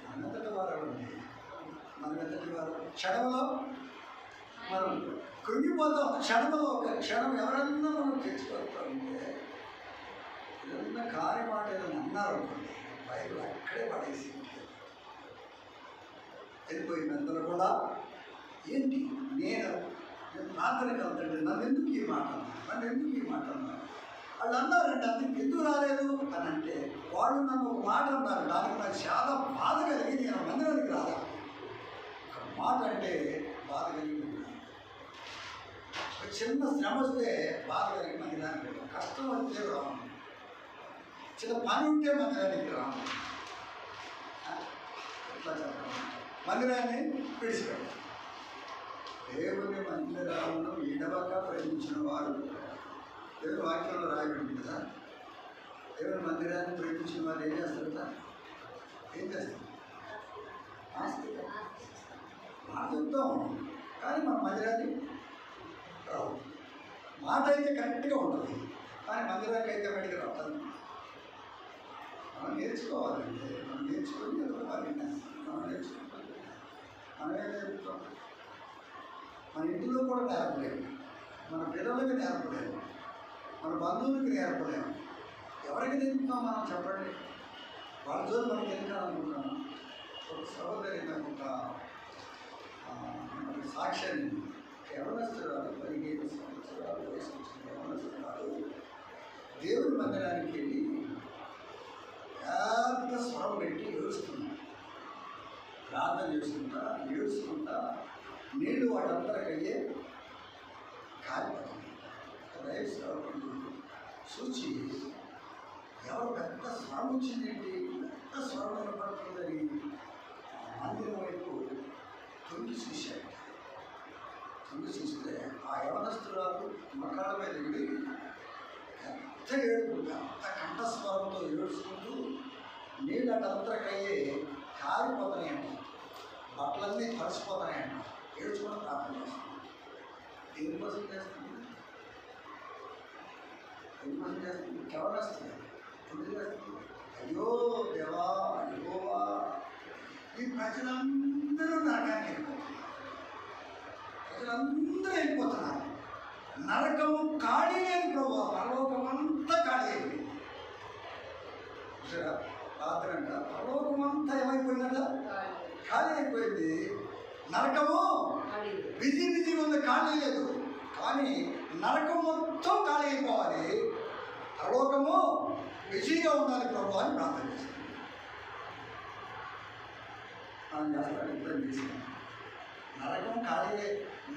Speaker 1: మనతటి వారు ఉంది. మనతటి వారు క్షణంలో మనం కృంగిపోతాం. క్షణంలో ఒక క్షణం ఎవరన్నా మనం తెచ్చిపోతా ఉంటే ఏదన్నా కార్యమాట ఏదైనా అన్నారు అనుకోండి, బయలు అక్కడే పడేసి వెళ్ళిపోయింది. అందరూ కూడా ఏంటి నేను ప్రార్థనకి వెళ్తాంటే నన్ను ఎందుకు ఈ మాట అన్నారు? వాళ్ళు అన్నారంటే అందుకు ఎందుకు రాలేదు అని అంటే వాళ్ళు నన్ను ఒక మాట అన్నారు, దానికి నాకు చాలా బాధ కలిగి నేను మందిరానికి రాదా. ఒక మాట అంటే బాధ కలిగి ఒక చిన్న శ్రమ వస్తే బాధ కలిగి మందిరానికి రాను, కష్టం వస్తే రాను, చిన్న పని ఉంటే మందిరానికి రాను. ఎట్లా చెప్పాలి? మందిరాన్ని విడిచిపెట్టాలి. దేవుని మందిరాలను విడవక ప్రేమించిన వారు, దేవుని వాక్యంలో రాయబడింది కదా, దేవుని మందిరాన్ని ప్రేమించిన వారు ఏం చేస్తారట? ఏం చేస్తారు? మాట చెప్తాం కానీ మన మందిరాన్ని రావు. మాట అయితే కరెక్ట్గా ఉంటుంది కానీ మందిరానికి అయితే బయటికి రావాలి. మనం నేర్చుకోవాలంటే మనం నేర్చుకొని మనం నేర్చుకుంటాం. మనమే నేర్పుతాం. మన ఇంటిలో కూడా నేర్పలేము, మన పిల్లలకి నేర్పలేము, మన బంధువులకి నేర్పలేము. ఎవరికి నేర్పుతాం మనం చెప్పండి? వాళ్ళ జోలు మనకి ఎందుకనుకుంటున్నాం. ఒక సహోదరి ఒక సాక్ష్యాన్ని యవనస్తురాలు 15 సంవత్సరాలు వయసు వచ్చిన యవనస్తురాలు దేవుని మందిరానికి వెళ్ళి పెద్ద స్వరం పెట్టి ఏడుస్తున్నాడు. ప్రార్థన ఏడుస్తుంటా నీళ్లు వాటంతరకయ్యే కాలిపోతుంది. చూచి ఎవరు పెద్ద స్వరం వచ్చిందేంటి, పెద్ద స్వరం నిలబడుతుందని మందిరం వైపు తొంగి చూశాడు. తొంగి చూస్తే ఆ యవనస్తురాలు మకాళ్ళ మీద వెళ్ళి పెద్ద ఏడుపు, పెద్ద కంఠస్వరంతో ఏడుచుకుంటూ నీళ్ళు అటంతరకయ్యే కాలిపోతాయంట, బట్టలన్నీ తడిసిపోతాయంట. ఏడ్చుకోవడం ప్రార్థన చేస్తుంది. దేనికోసం చేస్తుంది? కేవలం వస్తుంది. ఎందుకు చేస్తుంది? అయ్యో దేవా, అయ్యోవా, ఈ ప్రజలందరూ నరకానికి వెళ్ళిపోతున్నారు. ప్రజలందరూ వెళ్ళిపోతున్నారు. నరకము ఖాళీ లేదు ప్రభు, పరలోకమంతా ఖాళీ అయిపోయింది. రాత్రి అంట పరలోకమంతా ఏమైపోయిందంట? ఖాళీ అయిపోయింది. నరకము బిజీ ఉంది, ఖాళీ లేదు. కానీ నరకం మొత్తం ఖాళీ అయిపోవాలి, పరలోకము బిజీగా ఉండాలి ప్రభు అని ప్రార్థన చేస్తాం. మనం చేస్తాడు ఇద్దరు చేసినాం. నరకం ఖాళీ,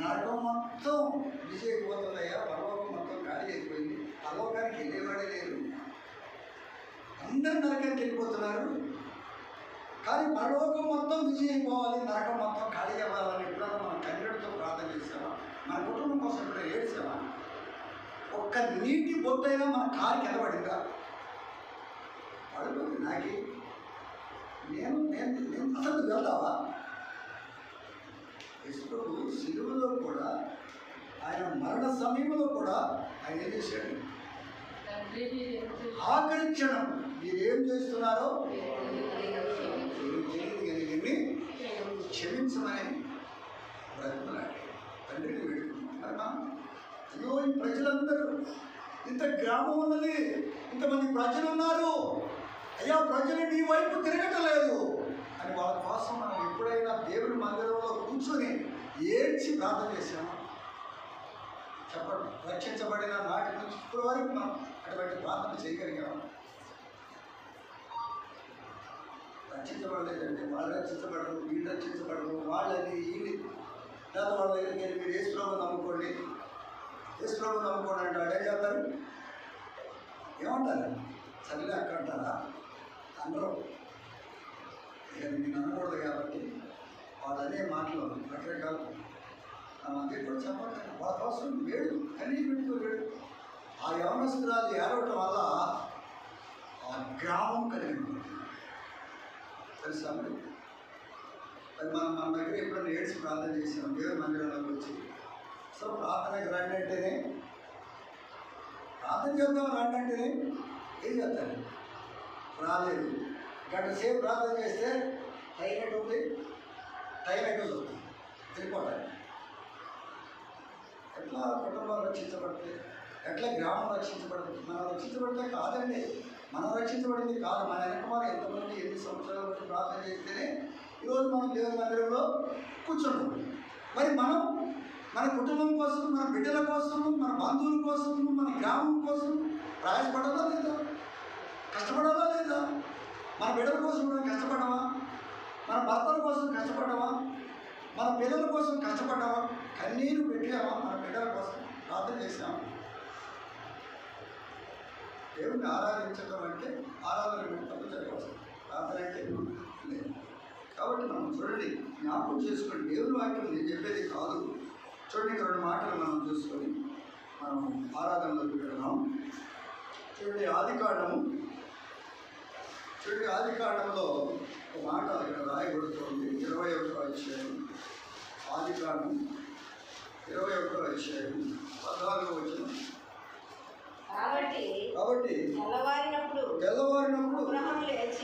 Speaker 1: నరకం మొత్తం బిజీ అయిపోతుందయ్యా, పరలోకం మొత్తం ఖాళీ అయిపోయింది, పరలోకానికి వెళ్ళేవాడే లేరు, అందరూ నరకానికి వెళ్ళిపోతున్నారు. కానీ పరలోకం మొత్తం బిజీ అయిపోవాలి, నరకం మొత్తం ఖాళీ అవ్వాలని ఎప్పుడైనా మనం కన్నీటితో ప్రార్థన చేసామా? మన కుటుంబం కోసం ఎప్పుడైనా ఏడ్చామా? ఒక్క నీటి బొట్టైనా మన కారు కిందపడిందా? పడుతుంది. నాకి నేను అసలు వెళ్తావా? యేసు సిలువలో కూడా ఆయన మరణ సమయంలో కూడా ఆయన ఏం చేశాడు? ఆఖరి క్షణం మీరేం చేస్తున్నారో తెలియదు క్షమించమని బ్రతుకున్నాడు. తండ్రిని వేడుకున్నాం. అయ్యో, ఈ ప్రజలందరూ, ఇంత గ్రామం ఉన్నది, ఇంతమంది ప్రజలు ఉన్నారు, అయ్యా ప్రజలు నీ వైపు తిరగటం లేదు అని వాళ్ళ కోసం మనం ఎప్పుడైనా దేవుని మందిరంలో కూర్చొని ఏడ్చి ప్రార్థన చేశామా? చెప్పండి. రక్షించబడిన నాటి నుంచి ఇప్పటి వరకు మనం అటువంటి ప్రార్థన చేయగలిగాము? రక్షించబడలేదంటే వాళ్ళు రక్షించబడరు, వీళ్ళు రక్షించబడరు, వాళ్ళని వీళ్ళు, లేదా వాళ్ళ దగ్గరికి మీరు యేసుప్రభువుని నమ్ముకోండి, యేసుప్రభువుని నమ్ముకోండి అంటే అడే చేస్తారు. ఏమంటారు? సరిలే అక్కడ అంటారా? అందరూ ఇక నేను అనకూడదు కాబట్టి వాళ్ళు అనే మాటలు రకరకాలు అందరికీ కూడా చెప్పండి. వాళ్ళ కోసం వేడు కన్నీ పెట్టుకోలేడు. ఆ యవనస్తురాలు ఏడవటం వల్ల ఆ గ్రామం కలిగింది. తెలుసా మరి? అది మన దగ్గర ఎప్పుడైనా ఏడ్చి ప్రార్థన చేసాం దేవుని మందిరంలోకి వచ్చి, సో ప్రార్థనకి రండి అంటేనే, ప్రార్థన చేద్దాం రండి అంటేనే ఏం చేస్తారు? రాలేదు. గంట సేపు ప్రార్థన చేస్తే టైం ఎటు ఉంది, టైం ఎటు వస్తుంది, వెళ్ళిపోతాయి. ఎట్లా కుటుంబాలు రక్షించబడితే, ఎట్లా గ్రామం రక్షించబడుతుంది? మనం రక్షించబడితే కాదండి, మనం రక్షించబడింది కాదు. మన వెనకమాల ఎంతమంది ఎన్ని సంవత్సరాల బట్టి ప్రార్థన చేస్తేనే ఈరోజు మనం దేవుని మందిరంలో కూర్చున్నాం. మరి మనం మన కుటుంబం కోసం, మన బిడ్డల కోసం, మన బంధువుల కోసం, మన గ్రామం కోసం ప్రయాసపడాలా లేదా? కష్టపడాలా లేదా? మన బిడ్డల కోసం మనం కష్టపడమా? మన భర్తల కోసం కష్టపడమా? మన పిల్లల కోసం కష్టపడ్డామా? కన్నీరు పెట్టామా? మన బిడ్డల కోసం ప్రార్థన చేసామా? దేవుడిని ఆరాధించడం అంటే ఆరాధన పెట్టడం జరగవచ్చు, ప్రార్థన అంటే లేదు. కాబట్టి మనం చూడండి, జ్ఞాపకం చేసుకోండి. దేవుని వాక్యం నేను చెప్పేది కాదు. చూడండి, ఇక్కడ 2 మాటలు మనం చూసుకొని మనం ఆరాధనలోకి వెళ్దాం. చూడండి, ఆదికాండంలో ఒక మాట ఇక్కడ రాయబడుతుంది. 21వ అధ్యాయం, ఆదికాండం 21వ అధ్యాయం 14వ వచనం. కాబట్టి తెల్లవారినప్పుడు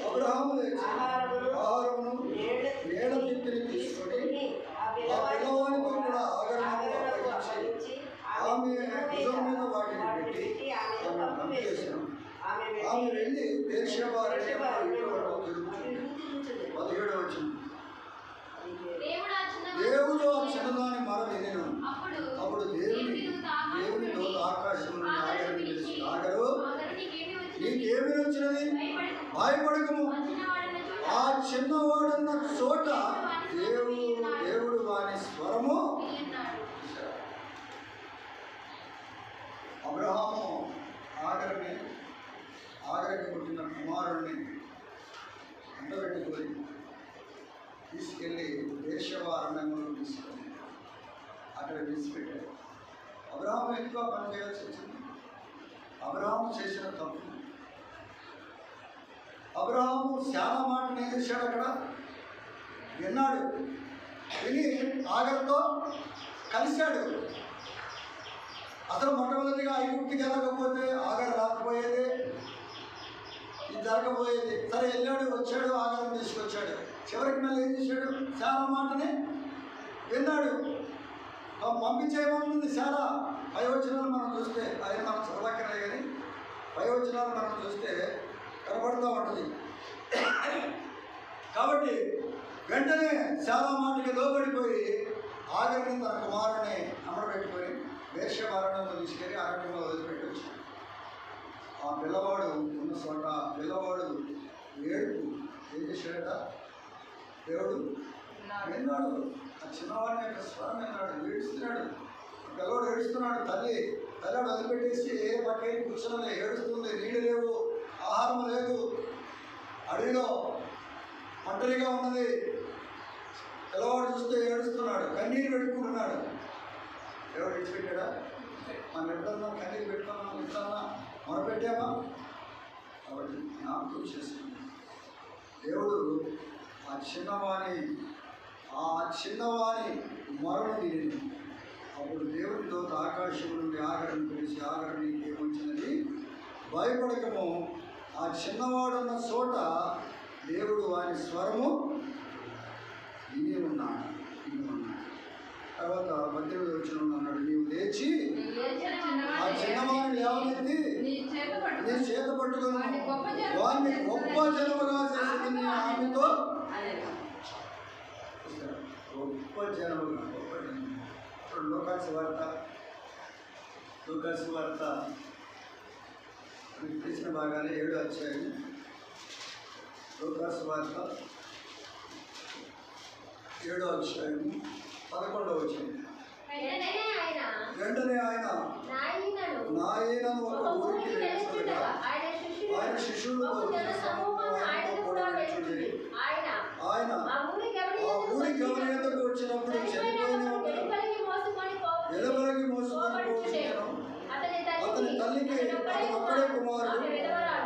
Speaker 1: అబ్రహాము లేచి ఆహారమును నీడ తిత్తిని తీసుకొని ఆ పిల్లవాడితో కూడా ఆగరమును అప్పగించి ఆమె భుజం మీద వాటిని పెట్టి ఆమెను పంపేశాను. ఆమె వెళ్ళి బేర్షెబా అనే ఇంట్లో తిరుగుతుంది. 17వ వచనం. దేవుడు ఆ చిన్నదాని మాట వినెను. అప్పుడు దేవుని దూత ఆకాశం నుండి ఆగరు పిలిచి, ఆగరు, నీకేమి వచ్చినది? భయపడకము. ఆ చిన్నవాడున్న చోట దేవుడు వాని స్వరము. అబ్రహాము ఆగరికి పుట్టిన కుమారుడిని ఎండబెట్టుకొని తీసుకెళ్ళి బేర్షెబా అరణ్యంలో తీసుకొని అక్కడ విడిచిపెట్టాడు. అబ్రహాము ఎందుకు ఆ పని చేయాల్సి వచ్చింది? అబ్రహాము చేసిన తప్పు. అబ్రహాము చాలా మాటను ఏం చేశాడు? అక్కడ విన్నాడు. విని ఆగర్తో కలిశాడు. అసలు మొట్టమొదటిగా ఐగుప్తికి వెళ్ళకపోతే ఆగర్ రాకపోయేది, ఇది జరగబోయేది. సరే వెళ్ళాడు, వచ్చాడు, ఆగరం తీసుకొచ్చాడు. చివరికి మళ్ళీ ఏం చేశాడు? చాలా మాటని విన్నాడు. పంపించేయమనుంది చాలా. పైవచనాలు మనం చూస్తే, ఆయన మనం చదవక్కర్లే కానీ పైవచనాలు మనం చూస్తే కనబడుతూ ఉంటుంది. కాబట్టి వెంటనే చాలా మాటకి లోబడిపోయి ఆగరిని తన కుమారుని అమరబెట్టుకొని బేర్షెబా అరణ్యంలో తీసుకెళ్ళి అరణ్యంలో వదిలిపెట్టి వచ్చాడు. ఆ పిల్లవాడు ఉన్న చోట పిల్లవాడు ఏడుపు ఏం చేశాడట? దేవుడు విన్నాడు. ఆ చిన్నవాడిని యొక్క స్వరం విన్నాడు. ఏడుస్తున్నాడు, పిల్లవాడు ఏడుస్తున్నాడు. తల్లివాడు వదిలిపెట్టేసి ఏ పక్కకి కూర్చున్నది, ఏడుస్తుంది. నీళ్ళు లేవు, ఆహారం లేదు, అడవిలో ఒంటరిగా ఉన్నది. పిల్లవాడు చూస్తే ఏడుస్తున్నాడు, కన్నీరు పెట్టుకుంటున్నాడు. దేవుడు విడిచిపెట్టాడా? మనం ఎప్పుడన్నా కన్నీరు పెట్టుకున్నాం, ఎప్పుడన్నా మొరపెట్టామా? కాబట్టి జ్ఞాపకం చేసుకున్నాం. దేవుడు ఆ చిన్నవాణి మొరను విని అప్పుడు దేవుని దూత ఆకాశం నుండి ఆగరం పిలిచి, ఆగరం నీకేమొచ్చినది, భయపడకము, ఆ చిన్నవాడున్న చోట దేవుడు వాని స్వరము విని ఉన్నాడు. తర్వాత 18వ వచనం అన్నాడు, నీవు లేచి ఆ చిన్నవాడిని లేవనెత్తి నీ చేత పట్టుకొని వారిని గొప్ప జనముగా చేసింది నీ ఆమెతో. గొప్ప జనముగా, గొప్ప జనము. ఇప్పుడు లూకాసు వార్త మీకు తెలిసిన బాగానే 7వ అధ్యాయం. లూకాసు వార్త 7వ అధ్యాయం 11వ వచనం. వెంటనే ఆయన నాయనను ఒక ఊరికి వెళ్ళినట్టుగా ఆయన శిష్యులు ఆయన ఆ ఊరికి ఎవరి ఎదురుకు వచ్చినప్పుడు చనిపోయిన వెలువలకి మోసుకొని పోతున్నాను. అతని తల్లికి అతను ఒక్కడే కుమారుడు,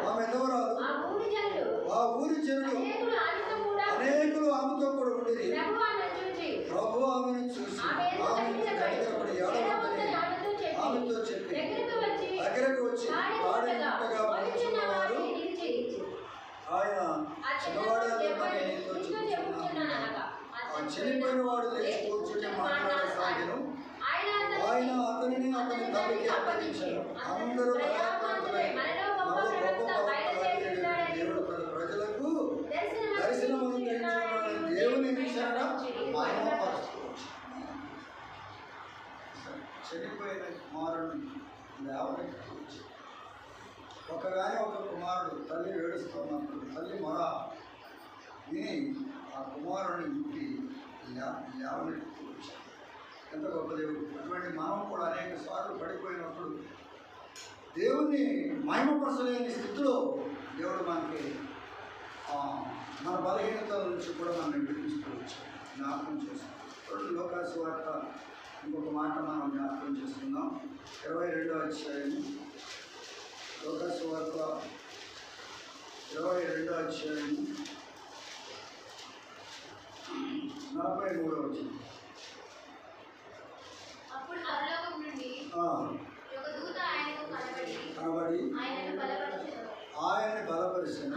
Speaker 1: ఆమె ఎదవరాలు. ఆ ఊరి జనులు అనేకులు ఆమెతో కూడా ఉండేది. ప్రభు ఆమెను చూసి ఆమెను కనికరపడి ఏడవద్దని ఆమెతో చెప్పి దగ్గరకు వచ్చి పాడినట్టుగా కూర్చున్నవారు ఆయన చిన్నవాడే నీతో చూస్తున్నాను. ఆ చనిపోయిన వాడు లేచి కూర్చుని మాట్లాడసాగాను. ఆయన అతనిని అతని తల్లికి అప్పగించారు. అందరూ దేవుడు తన ప్రజలకు దర్శనం అనుగ్రహించాలని దేవుని విషయంగా చనిపోయిన కుమారుడిని లేవనెత్తి ఒకగానే ఒక కుమారుడు తల్లి ఏడుస్తున్నప్పుడు తల్లి మొర విని ఆ కుమారుడిని ఇంటి లేవనెత్తి వచ్చాడు. ఎంత గొప్ప దేవుడు! అటువంటి మనం కూడా అనేక సార్లు పడిపోయినప్పుడు దేవుణ్ణి మహిమపరచలేని స్థితిలో దేవుడు మనకి మన బలహీనతల నుంచి కూడా మనం విడిపిస్తూ జ్ఞాపకం చేస్తాం. లూకాసు వార్త ఇంకొక మాట మనం జ్ఞాపకం చేసుకుందాం. 22వ అధ్యాయం. లూకాసు వార్త 22వ అధ్యాయం 43వ వచనం. కనబడి ఆయన్ని బలపరిచాను.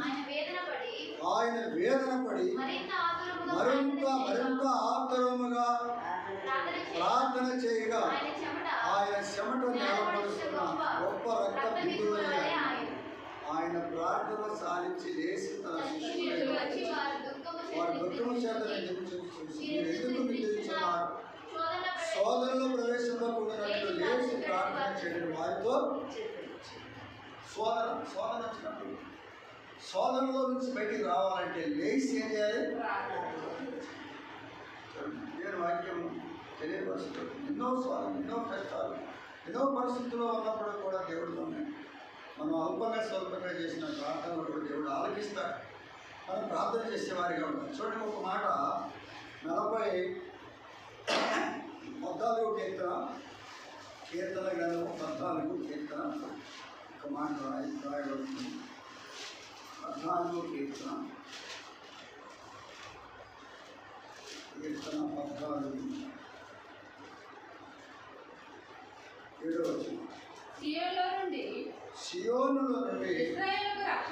Speaker 1: ఆయన వేదన పడి మరింత ఆతురముగా ప్రార్థన చేయగా ఆయన చెమట నిలబడుతున్న గొప్ప రక్త బిందువులు ఆయన ప్రార్థన సాధించి లేచి తన శిష్యులు వారి దుఃఖము చేత ఎందుకు నిందించున్నారు, సోదరులు ప్రవేశంలో కూడినట్లు లేచి ప్రార్థన చేయడం వారితో. శోధన వచ్చినప్పుడు శోధనలో నుంచి బయటికి రావాలంటే లేచి ఏం చేయాలి? నేను వాక్యం తెలియపరుస్తుంది. ఎన్నో స్వాధీనం, ఎన్నో కష్టాలు, ఎన్నో పరిస్థితుల్లో ఉన్నప్పుడు కూడా దేవుడు మనం స్వల్పంగా చేసిన ప్రార్థనలు కూడా దేవుడు ఆలకిస్తాడు. మనం ప్రార్థన చేసేవారిగా ఉంటాం. చూడండి, ఒక మాట 14వ కీర్తన గ్రంథం 14వ కీర్తన ఒక మాట రాయబడుతుంది. 14వ కీర్తన 14 7వ వచనం. సియోనులో నుండి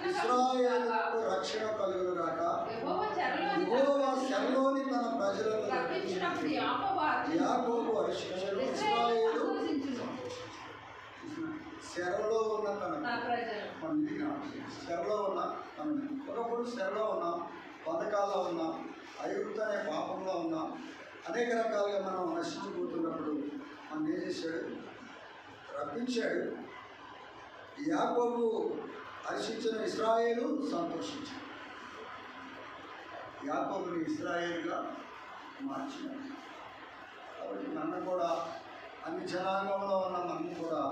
Speaker 1: ఇశ్రాయేలుకు రక్షణ కలుగునుగాక. యెహోవా చెరలోని తన ప్రజలను రక్షించినప్పుడు యాకోబు హర్షించెను. ఇశ్రాయేలు చెరలో ఉన్న తన చెరలో ఉన్న ఒకప్పుడు చెరలో ఉన్నాం, పథకాల్లో ఉన్నాం, ఐగుప్తు అనే పాపంలో ఉన్నాం. అనేక రకాలుగా మనం నశించిపోతున్నప్పుడు మనం ఏం చేశాడు? రప్పించాడు. యాకోబు హర్షించిన ఇశ్రాయేలు సంతోషించాడు. యాకోబుని ఇశ్రాయేలుగా మార్చినాడు. కాబట్టి నన్ను కూడా అన్ని జనాంగంలో ఉన్న నన్ను కూడా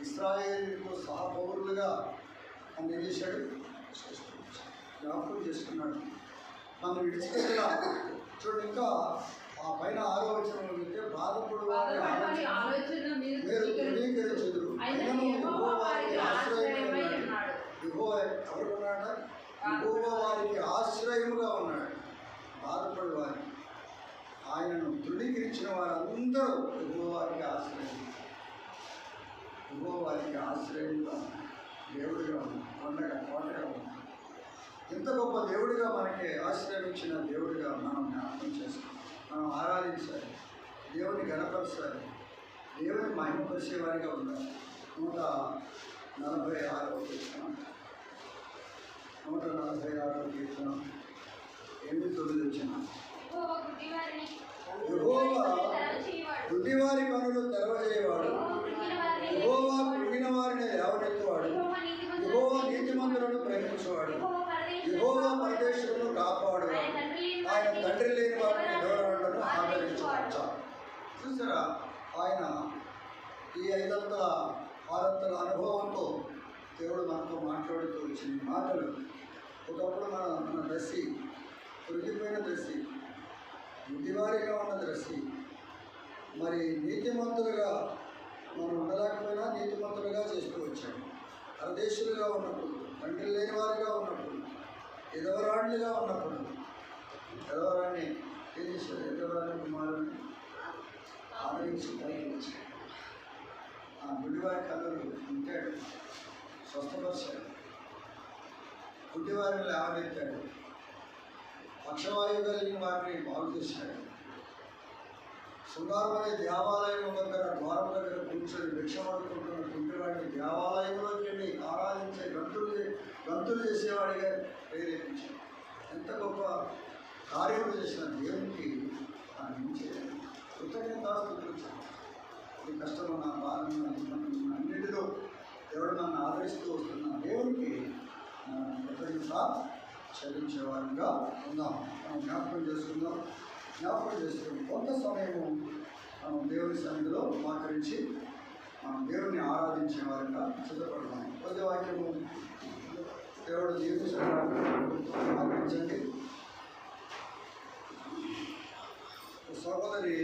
Speaker 1: ఇశ్రాయేలుకు సహపౌరులుగా నన్ను ఏం చేశాడు? జ్ఞాపకం చేసుకున్నాడు. నన్ను విడిచిపెట్టిన చూడు. ఇంకా ఆ పైన 6వ వచనంలో ఉంటే బాధపడు వారి ఆలోచన మీరు ధృవీకరించుదురు. యెహోవా ఎవరున్నాడా? యెహోవా వారికి ఆశ్రయముగా ఉన్నాడు. బాధపడు వారికి ఆయనను ధృవీకరించిన వారందరూ యెహోవా వారికి వారికి ఆశ్రయంగా దేవుడిగా ఉన్నాడు, కొండగా కోటగా ఉన్నాడు. ఇంత గొప్ప దేవుడిగా మనకి ఆశ్రయం ఇచ్చిన దేవుడిగా మనం జ్ఞాపకం చేసుకోవాలి, మనం ఆరాధించాలి, దేవుని గణపరచాలి, దేవుని మహిమపరిచేవారిగా ఉండాలి. 146వ కీర్తన 8-9 వచ్చిన యెహోవా గుడ్డివారి కనులు తెరవజేయవాడు, యెహోవా కృంగిన వారిని లేవనెత్తువాడు, యెహోవా నీతిమంతులను ప్రేమించేవాడు, యెహోవా పరదేశులను కాపాడువాడు, ఆయన తండ్రి లేని వారిని విధవరాళ్లను ఆదరించవచ్చు. చూసారా, ఆయన ఈ 500-600 అనుభవంతో దేవుడు మనతో మాట్లాడుతూ వచ్చిన మాటలు. ఒకప్పుడు మన దశి తొలగిపోయిన దశి, బుద్ధివారిగా ఉన్న దశి, మరి నీతిమంతులుగా మనం ఉండలేకపోయినా నీతిమంతులుగా చేస్తూ వచ్చాము. పరదేశులుగా ఉన్నప్పుడు, తండ్రి లేని వారిగా ఉన్నప్పుడు, ఎదవరాళ్ళుగా ఉన్నప్పుడు, ఎదవరాన్ని ఏం చేశారు? ఎదవరాన్ని కుమారుని ఆదరించి పైకి వచ్చాడు. ఆ గుడ్డివారి కళ్ళను ఉంటాడు, స్వస్థపరిచాడు, గుడ్డివారిని లేవనెత్తాడు, పక్షవాయువు కలిగిన వారిని బాగు చేశాడు. శృంగారం అనే దేవాలయం దగ్గర ద్వారం దగ్గర కూర్చొని భిక్ష పడుకుంటున్న గుడ్డివాడిని దేవాలయంలోకి వెళ్ళి ఆరాధించే గంతులు చేసేవాడిగా ప్రేరేపించాడు. ఎంత గొప్ప కార్యములు చేసిన దేవునికి అందించేది కృతజ్ఞతాస్తుతులు. ఈ కష్టమున్న బాధమున్న ఇబ్బందులున్న అన్నిటిలో దేవుడు నన్ను ఆదరిస్తూ వస్తున్న దేవునికి కృతజ్ఞత చెల్లించేవారిగా ఉందాం. మనం జ్ఞాపకం చేసుకుందాం. కొంత సమయము మనం దేవుని సన్నిధిలో మోకరించి మనం దేవుని ఆరాధించే వారిగా సిద్ధపడదాం. కొద్ది వాక్యము దేవుడు జీవించండి. సహోదరి